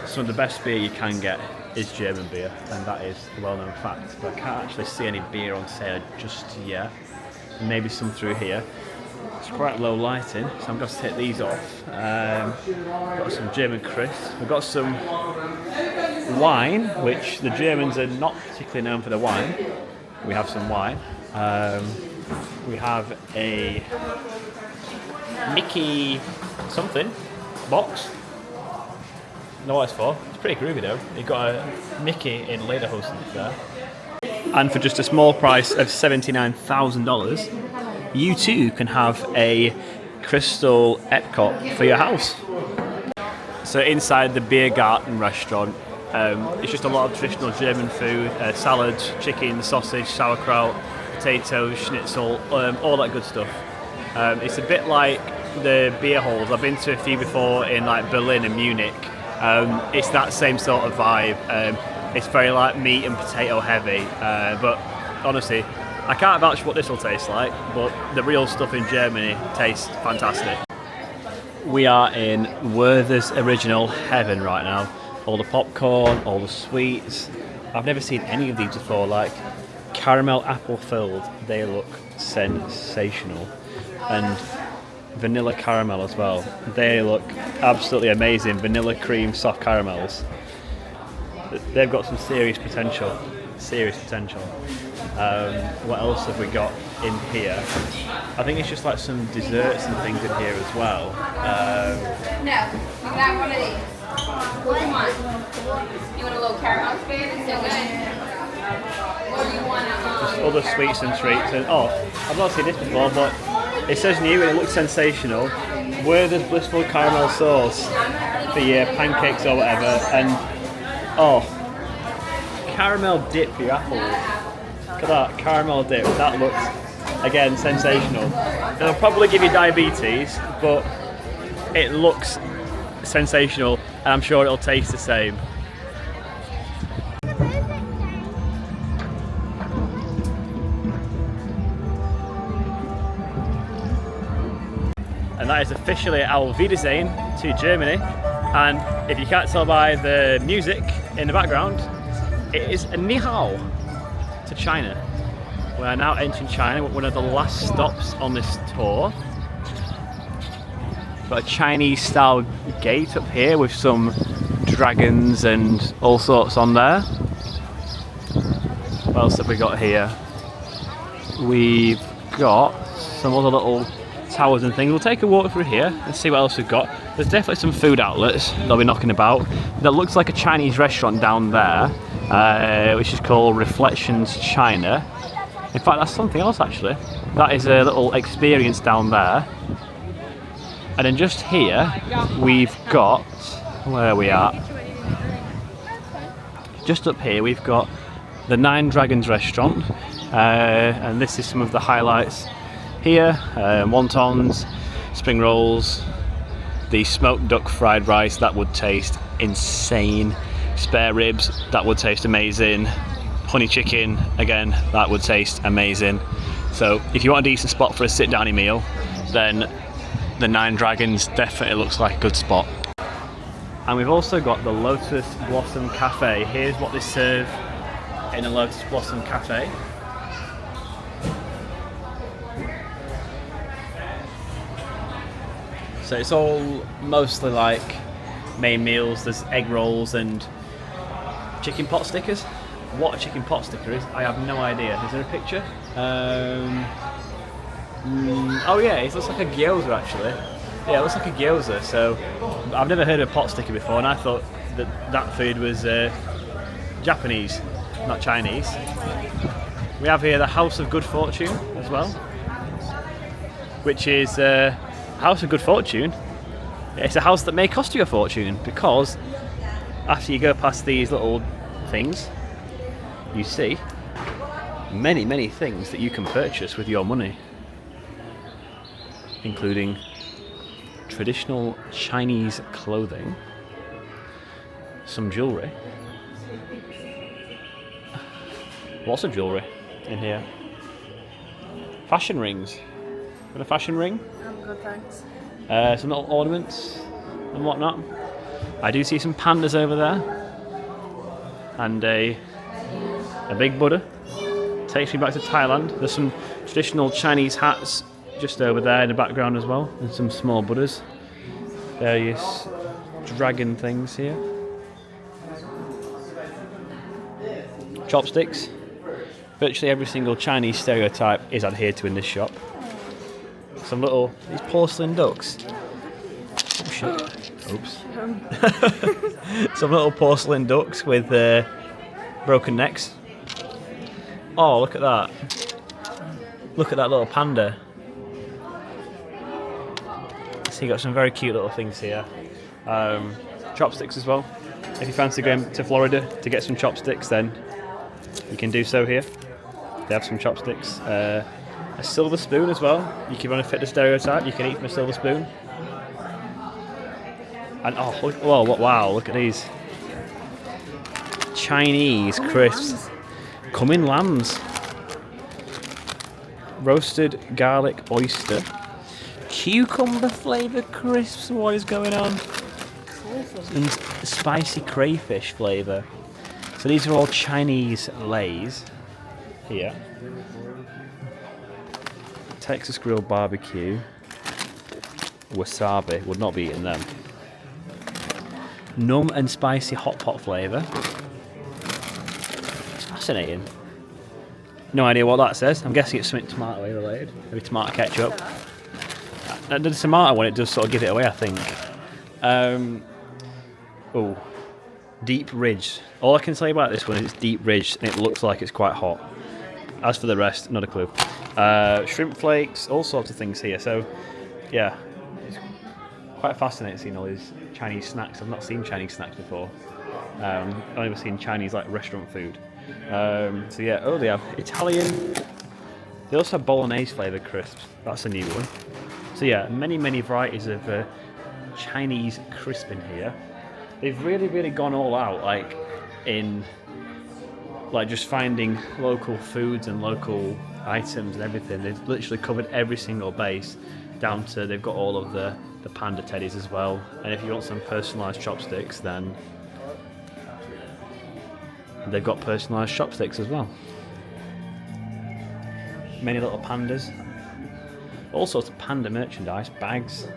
Some of the best beer you can get is German beer, and that is a well-known fact. But I can't actually see any beer on sale just yet. Maybe some through here. It's quite low lighting, so I'm going to take these off. Got some German crisps. We've got some wine, which the Germans are not particularly known for their wine. We have some wine. We have a Mickey something box. Know what it's for. It's pretty groovy though. You've got a Mickey in lederhosen there. And for just a small price of $79,000, you too can have a crystal EPCOT for your house. So inside the beer garden restaurant, it's just a lot of traditional German food, salads, chicken, sausage, sauerkraut, potatoes, schnitzel, all that good stuff. It's a bit like the beer halls. I've been to a few before in like Berlin and Munich. It's that same sort of vibe. It's very like meat and potato heavy, but honestly, I can't vouch for what this will taste like, but the real stuff in Germany tastes fantastic. We are in Werther's Original heaven right now. All the popcorn, all the sweets. I've never seen any of these before, like caramel apple filled. They look sensational. And vanilla caramel as well. They look absolutely amazing. Vanilla cream soft caramels. They've got some serious potential. Serious potential. What else have we got in here? I think it's just like some desserts and things in here as well. No, you got one of these. What do you want? You want a little caramel spoon? It's so good. Or you want just other sweets and treats. And, oh, I've not seen this before, but it says new and it looks sensational. Werther's blissful caramel sauce for your pancakes or whatever, and oh, caramel dip for your apples. Look at that, caramel dip. That looks, again, sensational. It'll probably give you diabetes, but it looks sensational, and I'm sure it'll taste the same. And that is officially Auf Wiedersehen to Germany. And if you can't tell by the music in the background, It is a ni hao to China. We are now entering China, one of the last stops on this tour. Got a Chinese style gate up here with some dragons and all sorts on there. What else have we got here? We've got some other little towers and things. We'll take a walk through here and see what else we've got. There's definitely some food outlets they'll be knocking about. That looks like a Chinese restaurant down there, which is called Reflections China. In fact, that's something else actually. That is a little experience down there. And then just here, we've got, where are we at? Just up here, we've got the Nine Dragons restaurant. And this is some of the highlights here. Wontons, spring rolls, the smoked duck fried rice, that would taste insane. Spare ribs, that would taste amazing. Honey chicken, again, that would taste amazing. So if you want a decent spot for a sit-downy meal, then the Nine Dragons definitely looks like a good spot. And we've also got the Lotus Blossom Cafe. Here's what they serve in a Lotus Blossom Cafe. So it's all mostly like main meals. There's egg rolls and chicken pot stickers. What a chicken pot sticker is, I have no idea. Is there a picture? Oh yeah, it looks like a gyoza actually. Yeah, it looks like a gyoza. So I've never heard of a pot sticker before, and I thought that food was Japanese, not Chinese. We have here the House of Good Fortune as well, which is House of Good Fortune. It's a house that may cost you a fortune, because after you go past these little things, you see many things that you can purchase with your money, including traditional Chinese clothing, some jewellery, lots of jewellery in here, fashion rings. Got a fashion ring? I'm good, thanks. Some little ornaments and whatnot. I do see some pandas over there, and a big Buddha. Takes me back to Thailand. There's some traditional Chinese hats just over there in the background as well, and some small Buddhas. Various dragon things here. Chopsticks. Virtually every single Chinese stereotype is adhered to in this shop. Some little, these porcelain ducks. Oh shit. Oops. Some little porcelain ducks with broken necks. Oh, look at that. Look at that little panda. So you got some very cute little things here. Chopsticks as well. If you fancy going to Florida to get some chopsticks, then you can do so here. They have some chopsticks. A silver spoon as well. You can want to fit the stereotype, you can eat from a silver spoon. And oh, look, whoa, wow, look at these. Chinese crisps. Coming lambs. Roasted garlic oyster. Cucumber flavour crisps, what is going on? And spicy crayfish flavour. So these are all Chinese Lays here. Texas grilled barbecue. Wasabi, would not be eating them. Numb and spicy hot pot flavour. It's fascinating. No idea what that says. I'm guessing it's something tomato related. Maybe tomato ketchup. The tomato one, it does sort of give it away, I think. Oh, deep ridge. All I can say about this one is it's deep ridge and it looks like it's quite hot. As for the rest, not a clue. Shrimp flakes, all sorts of things here. So, yeah, it's quite fascinating seeing all these Chinese snacks. I've not seen Chinese snacks before. I've only ever seen Chinese like restaurant food. So yeah, oh, they have Italian. They also have bolognese flavoured crisps. That's a new one. So yeah, many varieties of Chinese crisp in here. They've really gone all out, like in like just finding local foods and local items and everything. They've literally covered every single base, down to they've got all of the panda teddies as well. And if you want some personalised chopsticks, then They've got personalised chopsticks as well. Many little pandas. All sorts of panda merchandise, bags,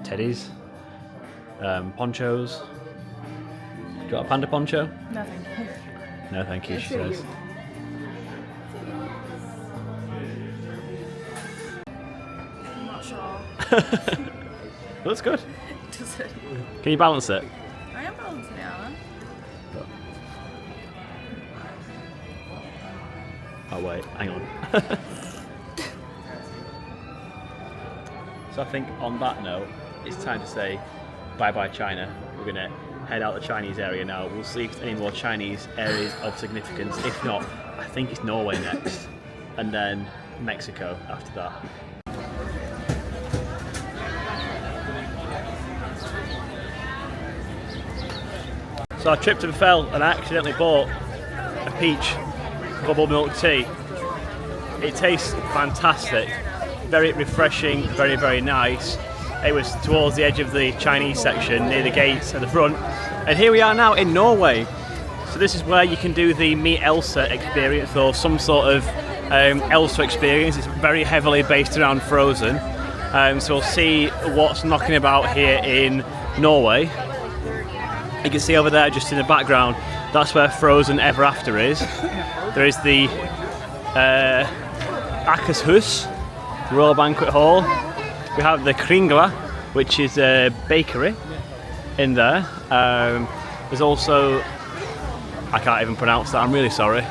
teddies, ponchos. Do you got a panda poncho? No, thank you. No, thank you, she says. I'm not sure. That's good. Does it? Can you balance it? I am balancing it, aren't Oh wait, hang on. So I think on that note, it's time to say bye-bye China. We're going to head out the Chinese area now. We'll see if there's any more Chinese areas of significance. If not, I think it's Norway next, and then Mexico after that. So I tripped and fell and I accidentally bought a peach bubble milk tea. It tastes fantastic, very refreshing, very, very nice. It was towards the edge of the Chinese section near the gates at the front. And here we are now in Norway. So this is where you can do the Meet Elsa experience, or some sort of Elsa experience. It's very heavily based around Frozen. So we'll see what's knocking about here in Norway. You can see over there, just in the background, that's where Frozen Ever After is. There is the Akershus, Royal Banquet Hall. We have the Kringla, which is a bakery in there. There's also, I can't even pronounce that, I'm really sorry.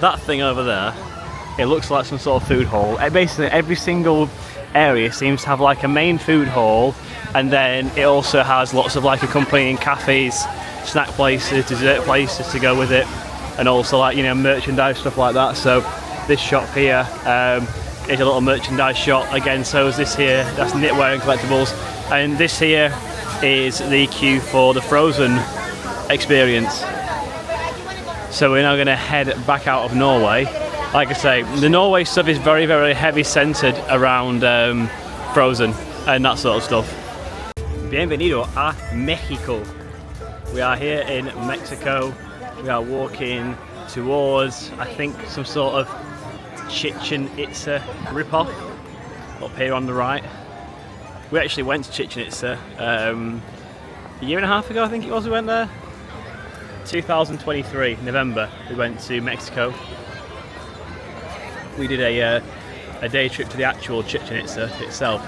That thing over there, it looks like some sort of food hall. Basically every single area seems to have like a main food hall, and then it also has lots of like accompanying cafes, snack places, dessert places to go with it, and also like, you know, merchandise, stuff like that. So this shop here is a little merchandise shop again. So is this here, that's knitwear and collectibles, and this here is the queue for the Frozen experience. So we're now going to head back out of Norway. Like I say, the Norway stuff is very, very heavy centered around Frozen and that sort of stuff. Bienvenido a Mexico. We are here in Mexico. We are walking towards, I think, some sort of Chichen Itza ripoff up here on the right. We actually went to Chichen Itza a year and a half ago, I think it was, we went there. 2023, November, we went to Mexico. We did a day trip to the actual Chichen Itza itself.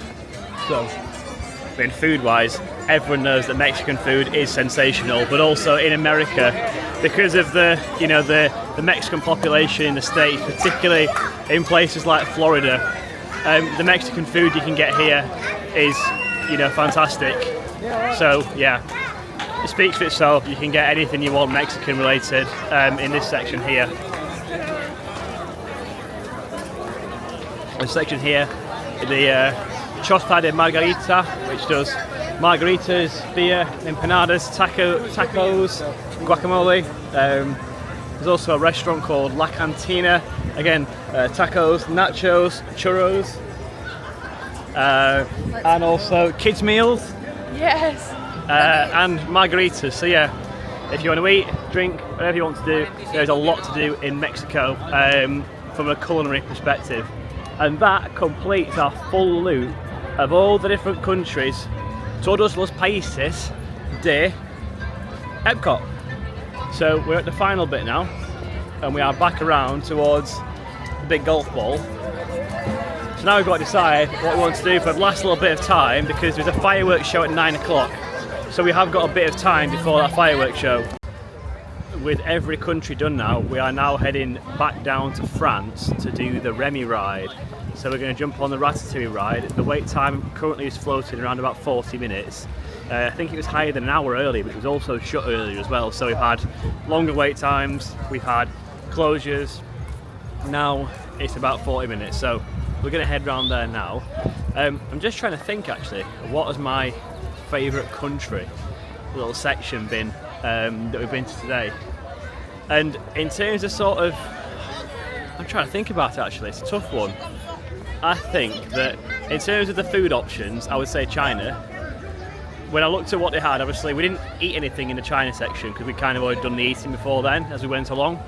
So, I mean, food-wise, everyone knows that Mexican food is sensational, but also in America, because of the, you know, the Mexican population in the States, particularly in places like Florida, the Mexican food you can get here is, you know, fantastic. So, yeah, it speaks for itself. You can get anything you want Mexican related in this section here. This section here, the Chosta de Margarita, which does margaritas, beer, empanadas, tacos, guacamole. There's also a restaurant called La Cantina. Again, tacos, nachos, churros, and also kids' meals. Yes. And margaritas. So yeah, if you want to eat, drink, whatever you want to do, there's a lot to do in Mexico from a culinary perspective. And that completes our full loop of all the different countries, todos los países de EPCOT. So we're at the final bit now, and we are back around towards the big golf ball. So now we've got to decide what we want to do for the last little bit of time, because there's a fireworks show at 9 o'clock. So we have got a bit of time before that fireworks show. With every country done now, we are now heading back down to France to do the Remy ride. So we're going to jump on the Ratatouille ride. The wait time currently is floating around about 40 minutes. I think it was higher than an hour early, which was also shut earlier as well. So we've had longer wait times, we've had closures. Now it's about 40 minutes. So we're going to head round there now. I'm just trying to think actually, what has my favourite country little section been that we've been to today? And in terms of sort of, I'm trying to think about it actually, it's a tough one. I think that in terms of the food options, I would say China. when I looked at what they had, obviously we didn't eat anything in the China section because we kind of already done the eating before then as we went along.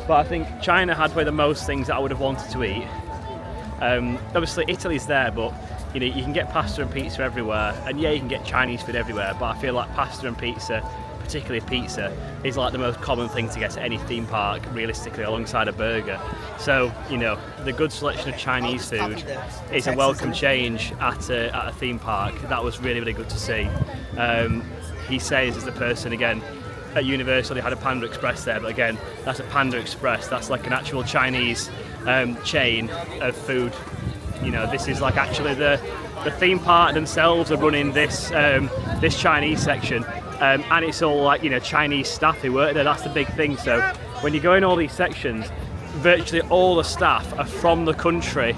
But I think China had probably the most things that I would have wanted to eat. Obviously Italy's there, but you know, you can get pasta and pizza everywhere, and yeah, you can get Chinese food everywhere, but I feel like pasta and pizza, particularly pizza, is like the most common thing to get at any theme park, realistically, alongside a burger. So, you know, the good selection of Chinese food is a welcome change at a theme park. That was really, really good to see. He says, as the person, again, at Universal they had a Panda Express there, but again, that's a Panda Express, that's like an actual Chinese chain of food. You know, this is like actually the theme park themselves are running this this Chinese section, and it's all like, you know, Chinese staff who work there. That's the big thing. So when you go in all these sections, virtually all the staff are from the country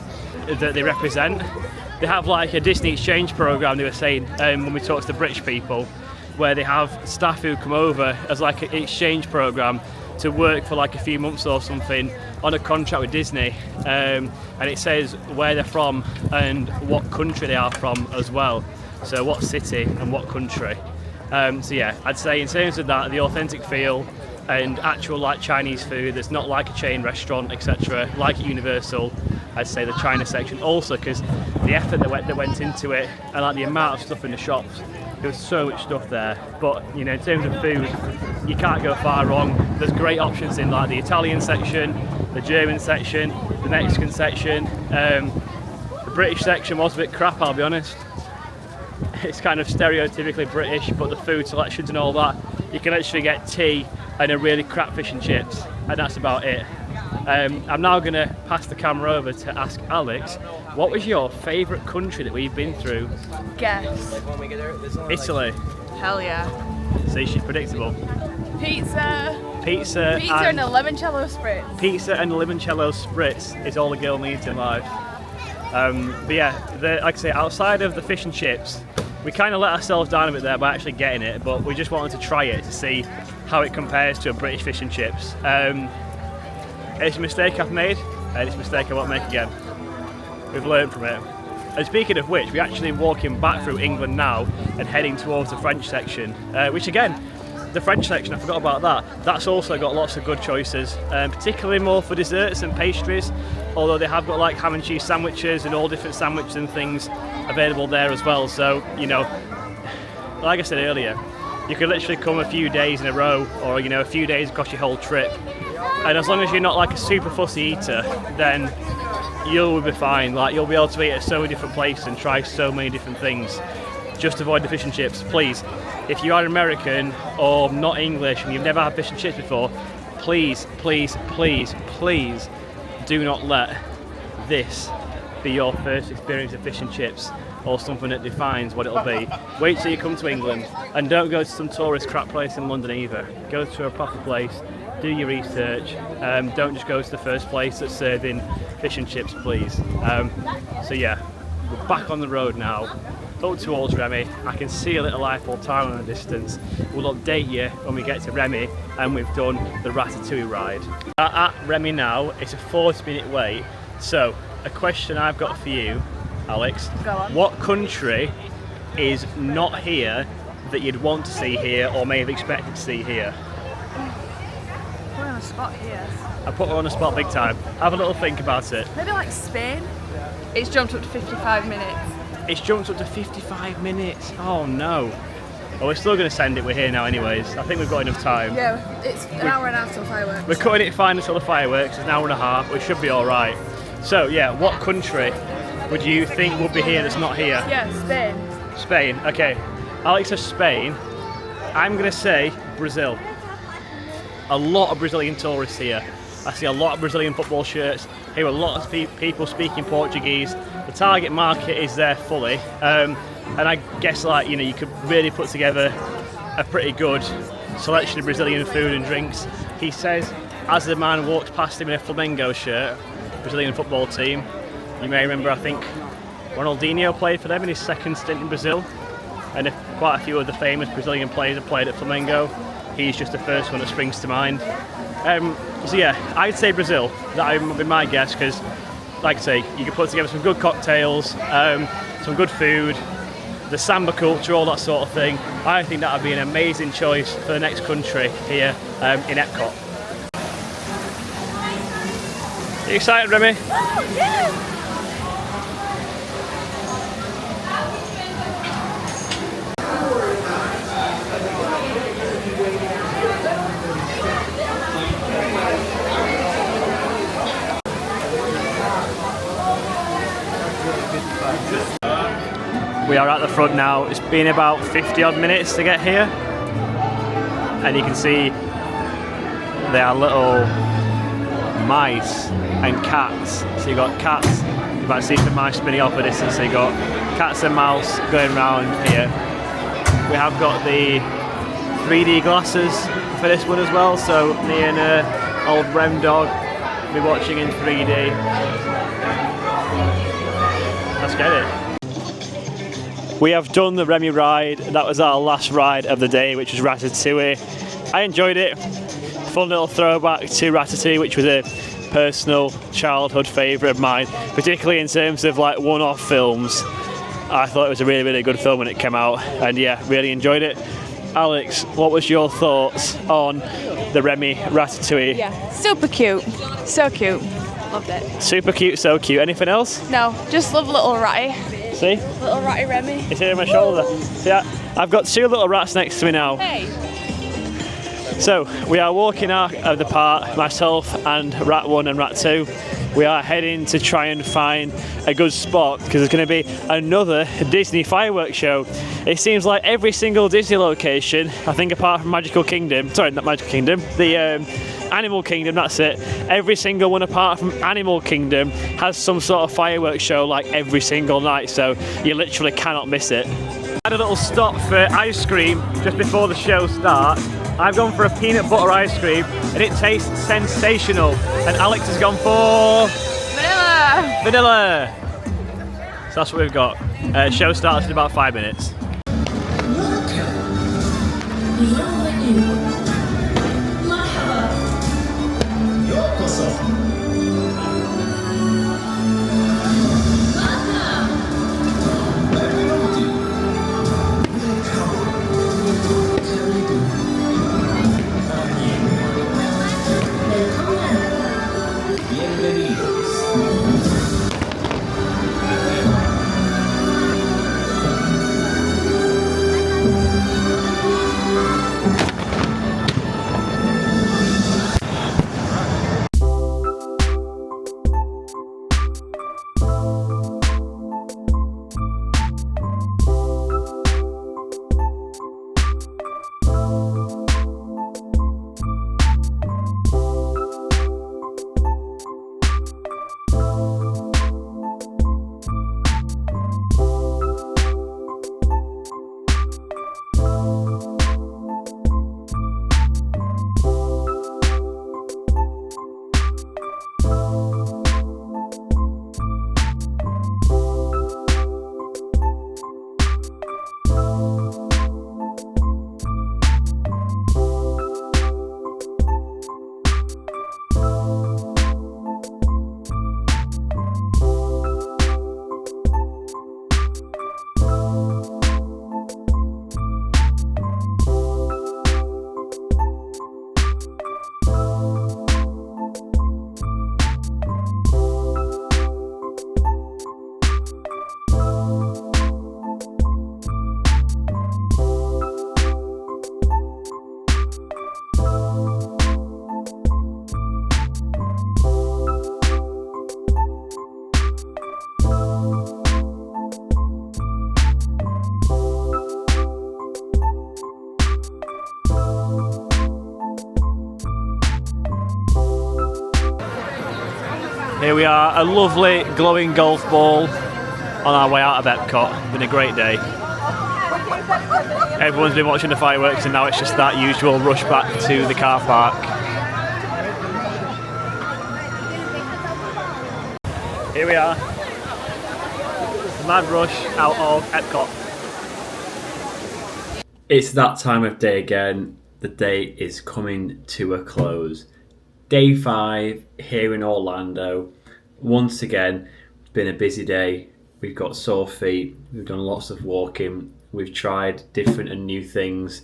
that they represent. They have like a Disney exchange program, they were saying when we talked to the British people, where they have staff who come over as like an exchange program to work for like a few months or something on a contract with Disney, and it says where they're from and what country they are from as well, so what city and what country. So yeah, I'd say in terms of that, the authentic feel and actual like Chinese food that's not like a chain restaurant, etc., like at Universal, I'd say the China section also, because the effort that went into it and like the amount of stuff in the shops, there was so much stuff there. But you know, in terms of food, you can't go far wrong. There's great options in like the Italian section, the German section, the Mexican section. The British section was a bit crap, I'll be honest. It's kind of stereotypically British, but the food selections and all that, you can actually get tea and a really crap fish and chips, and that's about it. I'm now going to pass the camera over to ask Alex, what was your favourite country that we've been through? Guess. Italy. Hell yeah. See, she's predictable. Pizza. Pizza and a limoncello spritz. Pizza and a limoncello spritz is all a girl needs in life. But yeah, like I say, outside of the fish and chips, we kind of let ourselves down a bit there by actually getting it, but we just wanted to try it to see how it compares to a British fish and chips. It's a mistake I've made, and it's a mistake I won't make again. We've learned from it. And speaking of which, we're actually walking back through England now and heading towards the French section, which again, the French section, I forgot about that. That's also got lots of good choices, particularly more for desserts and pastries, although they have got like ham and cheese sandwiches and all different sandwiches and things available there as well. So, you know, like I said earlier, you could literally come a few days in a row, or you know, a few days across your whole trip, and as long as you're not like a super fussy eater, then you'll be fine. Like, you'll be able to eat at so many different places and try so many different things. Just avoid the fish and chips, please. If you are American or not English and you've never had fish and chips before, please, please, please, please do not let this be your first experience of fish and chips, or something that defines what it'll be. Wait till you come to England, and don't go to some tourist crap place in London either. Go to a proper place, do your research, don't just go to the first place that's serving fish and chips, please. So yeah, we're back on the road now, up towards Remy. I can see a little Eiffel Tower in the distance. We'll update you when we get to Remy and we've done the Ratatouille ride. At Remy now, it's a 40-minute wait. So, a question I've got for you, Alex. Go on. What country is not here that you'd want to see here, or may have expected to see here? We're on a spot here. I put her on the spot big time. Have a little think about it. Maybe like Spain. It's jumped up to 55 minutes. It's jumped up to 55 minutes. Oh no. Well, we're still going to send it. We're here now anyways. I think we've got enough time. Yeah, it's an hour and a half till fireworks. We're cutting it fine until the fireworks. It's an hour and a half. We should be all right. So yeah, what country would you think would be here that's not here? Yeah, Spain. Spain. Okay. Alex says Spain. I'm going to say Brazil. A lot of Brazilian tourists here. I see a lot of Brazilian football shirts. Here are lots of people speaking Portuguese. The target market is there fully, and I guess, like, you know, you could really put together a pretty good selection of Brazilian food and drinks. He says, as the man walks past him in a Flamengo shirt, Brazilian football team. You may remember, I think Ronaldinho played for them in his second stint in Brazil, and quite a few of the famous Brazilian players have played at Flamengo. He's just the first one that springs to mind. So yeah, I'd say Brazil. That would be my guess, because, like I say, you can put together some good cocktails, some good food. the samba culture, all that sort of thing. I think that would be an amazing choice for the next country here in EPCOT. Are you excited, Remy? Oh, yeah. We are at the front now. It's been about 50 odd minutes to get here, and you can see there are little mice and cats. So you've got cats, you might see some mice spinning off a distance, so you've got cats and mouse going around here. We have got the 3D glasses for this one as well, so me and old Rem Dog will be watching in 3D. Let's get it. We have done the Remy ride. That was our last ride of the day, which was Ratatouille. I enjoyed it. Fun little throwback to Ratatouille, which was a personal childhood favourite of mine, particularly in terms of like one-off films. I thought it was a really, really good film when it came out, and yeah, really enjoyed it. Alex, what was your thoughts on the Remy Ratatouille? Yeah, super cute. So cute. Loved it. Super cute, so cute. Anything else? No, just love little Ratty. See? Little Ratty Remy. It's here on my shoulder. See, I've got two little rats next to me now. Hey. So, we are walking out of the park, myself and Rat 1 and Rat 2. We are heading to try and find a good spot because there's going to be another Disney fireworks show. It seems like every single Disney location, I think apart from Magical Kingdom, sorry, not Magical Kingdom, the Animal Kingdom, that's it. Every single one apart from Animal Kingdom has some sort of fireworks show like every single night, so you literally cannot miss it. I had a little stop for ice cream just before the show starts. I've gone for a peanut butter ice cream and it tastes sensational. And Alex has gone for... Vanilla! Vanilla! So that's what we've got. Show starts in about 5 minutes. Here we are, a lovely glowing golf ball on our way out of EPCOT. Been a great day. Everyone's been watching the fireworks and now it's just that usual rush back to the car park. Here we are, the mad rush out of EPCOT. It's that time of day again. The day is coming to a close. Day 5 here in Orlando. Once again, it's been a busy day. we've got sore feet, we've done lots of walking, we've tried different and new things.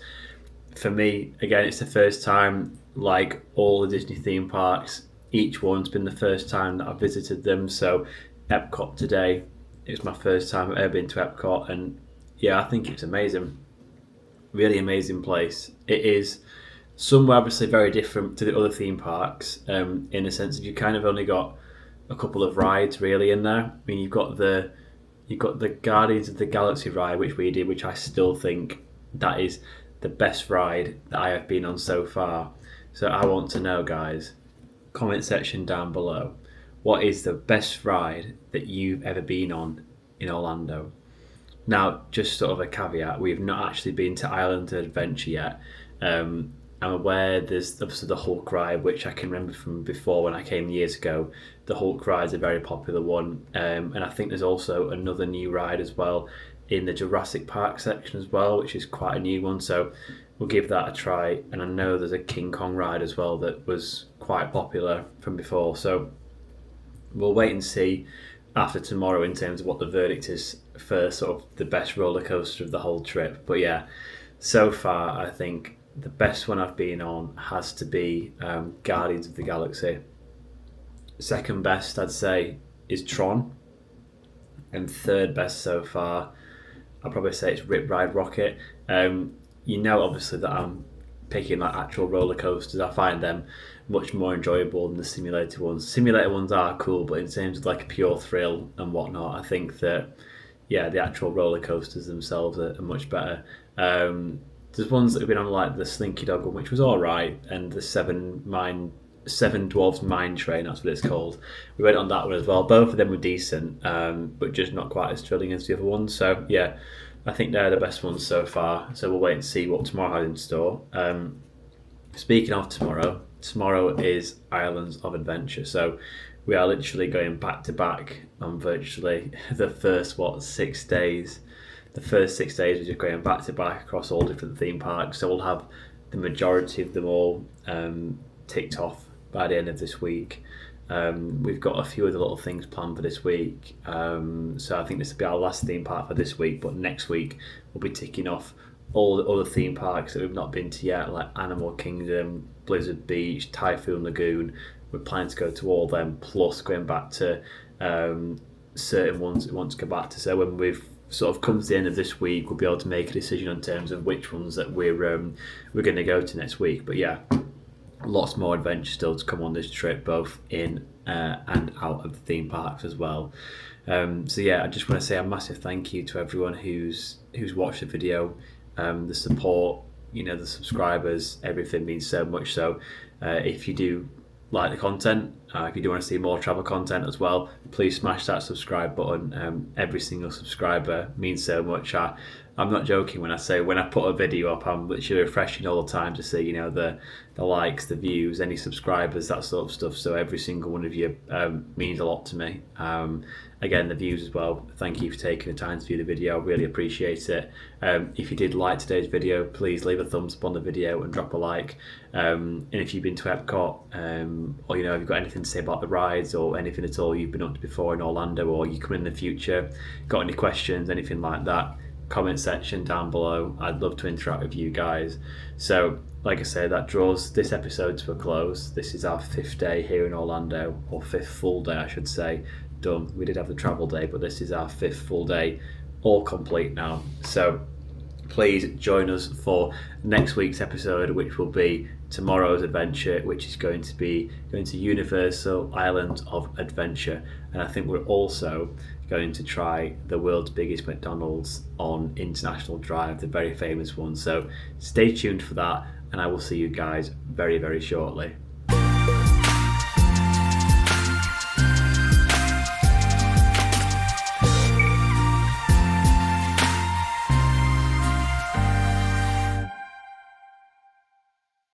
For me, again, it's the first time, like all the Disney theme parks, each one's been the first time that I've visited them. So EPCOT today, it's my first time I've ever been to EPCOT, and yeah, I think it's amazing. Really amazing place. It is somewhere obviously very different to the other theme parks, in the sense that you kind of only got a couple of rides really in there. I mean, you've got the Guardians of the Galaxy ride, which we did, which I still think that is the best ride that I have been on so far. So I want to know, guys, comment section down below, what is the best ride that you've ever been on in Orlando? Now, just sort of a caveat, we've not actually been to Island of Adventure yet. I'm aware there's obviously the Hulk ride, which I can remember from before when I came years ago. The Hulk ride is a very popular one, and I think there's also another new ride as well in the Jurassic Park section as well, which is quite a new one, so we'll give that a try. And I know there's a King Kong ride as well that was quite popular from before, so we'll wait and see after tomorrow in terms of what the verdict is for sort of the best roller coaster of the whole trip. But yeah, so far I think the best one I've been on has to be Guardians of the Galaxy. Second best I'd say is Tron, and third best so far I'll probably say it's Rip Ride Rocket. You know, obviously, that I'm picking like actual roller coasters. I find them much more enjoyable than the simulator ones. Simulator ones are cool, but in terms of like a pure thrill and whatnot, I think that yeah, the actual roller coasters themselves are much better. There's ones that have been on like the Slinky Dog one, which was all right, and the Seven Dwarfs Mine Train, that's what it's called. We went on that one as well. Both of them were decent, but just not quite as thrilling as the other ones. So yeah, I think they're the best ones so far. So we'll wait and see what tomorrow has in store. Speaking of tomorrow, tomorrow is Islands of Adventure. So we are literally going back to back on virtually the first 6 days. The first 6 days we're just going back to back across all different theme parks. So we'll have the majority of them all ticked off by the end of this week. We've got a few other little things planned for this week, so I think this will be our last theme park for this week, but next week we'll be ticking off all the other theme parks that we've not been to yet, like Animal Kingdom, Blizzard Beach, Typhoon Lagoon. We're planning to go to all of them, plus going back to certain ones we want to go back to. So when we've sort of come to the end of this week, we'll be able to make a decision in terms of which ones that we're going to go to next week. But yeah, lots more adventure still to come on this trip, both in and out of the theme parks as well. So yeah, I just want to say a massive thank you to everyone who's watched the video. The support, the subscribers, everything means so much. So if you do like the content, if you do want to see more travel content as well, please smash that subscribe button. Every single subscriber means so much. I'm not joking when I say when I put a video up, I'm literally refreshing all the time to see the likes, the views, any subscribers, that sort of stuff. So every single one of you means a lot to me. Again, the views as well. Thank you for taking the time to view the video. I really appreciate it. If you did like today's video, please leave a thumbs up on the video and drop a like. And if you've been to EPCOT, or if you've got anything to say about the rides or anything at all you've been up to before in Orlando, or you come in the future, got any questions, anything like that, comment section down below. I'd love to interact with you guys. So like I say, that draws this episode to a close. This is our 5th day here in Orlando, or 5th full day I should say, done. We did have the travel day, but this is our 5th full day, all complete now. So please join us for next week's episode, which will be tomorrow's adventure, which is going to be going to Universal Islands of Adventure. And I think we're also going to try the world's biggest McDonald's on International Drive, the very famous one. So stay tuned for that, and I will see you guys very, very shortly.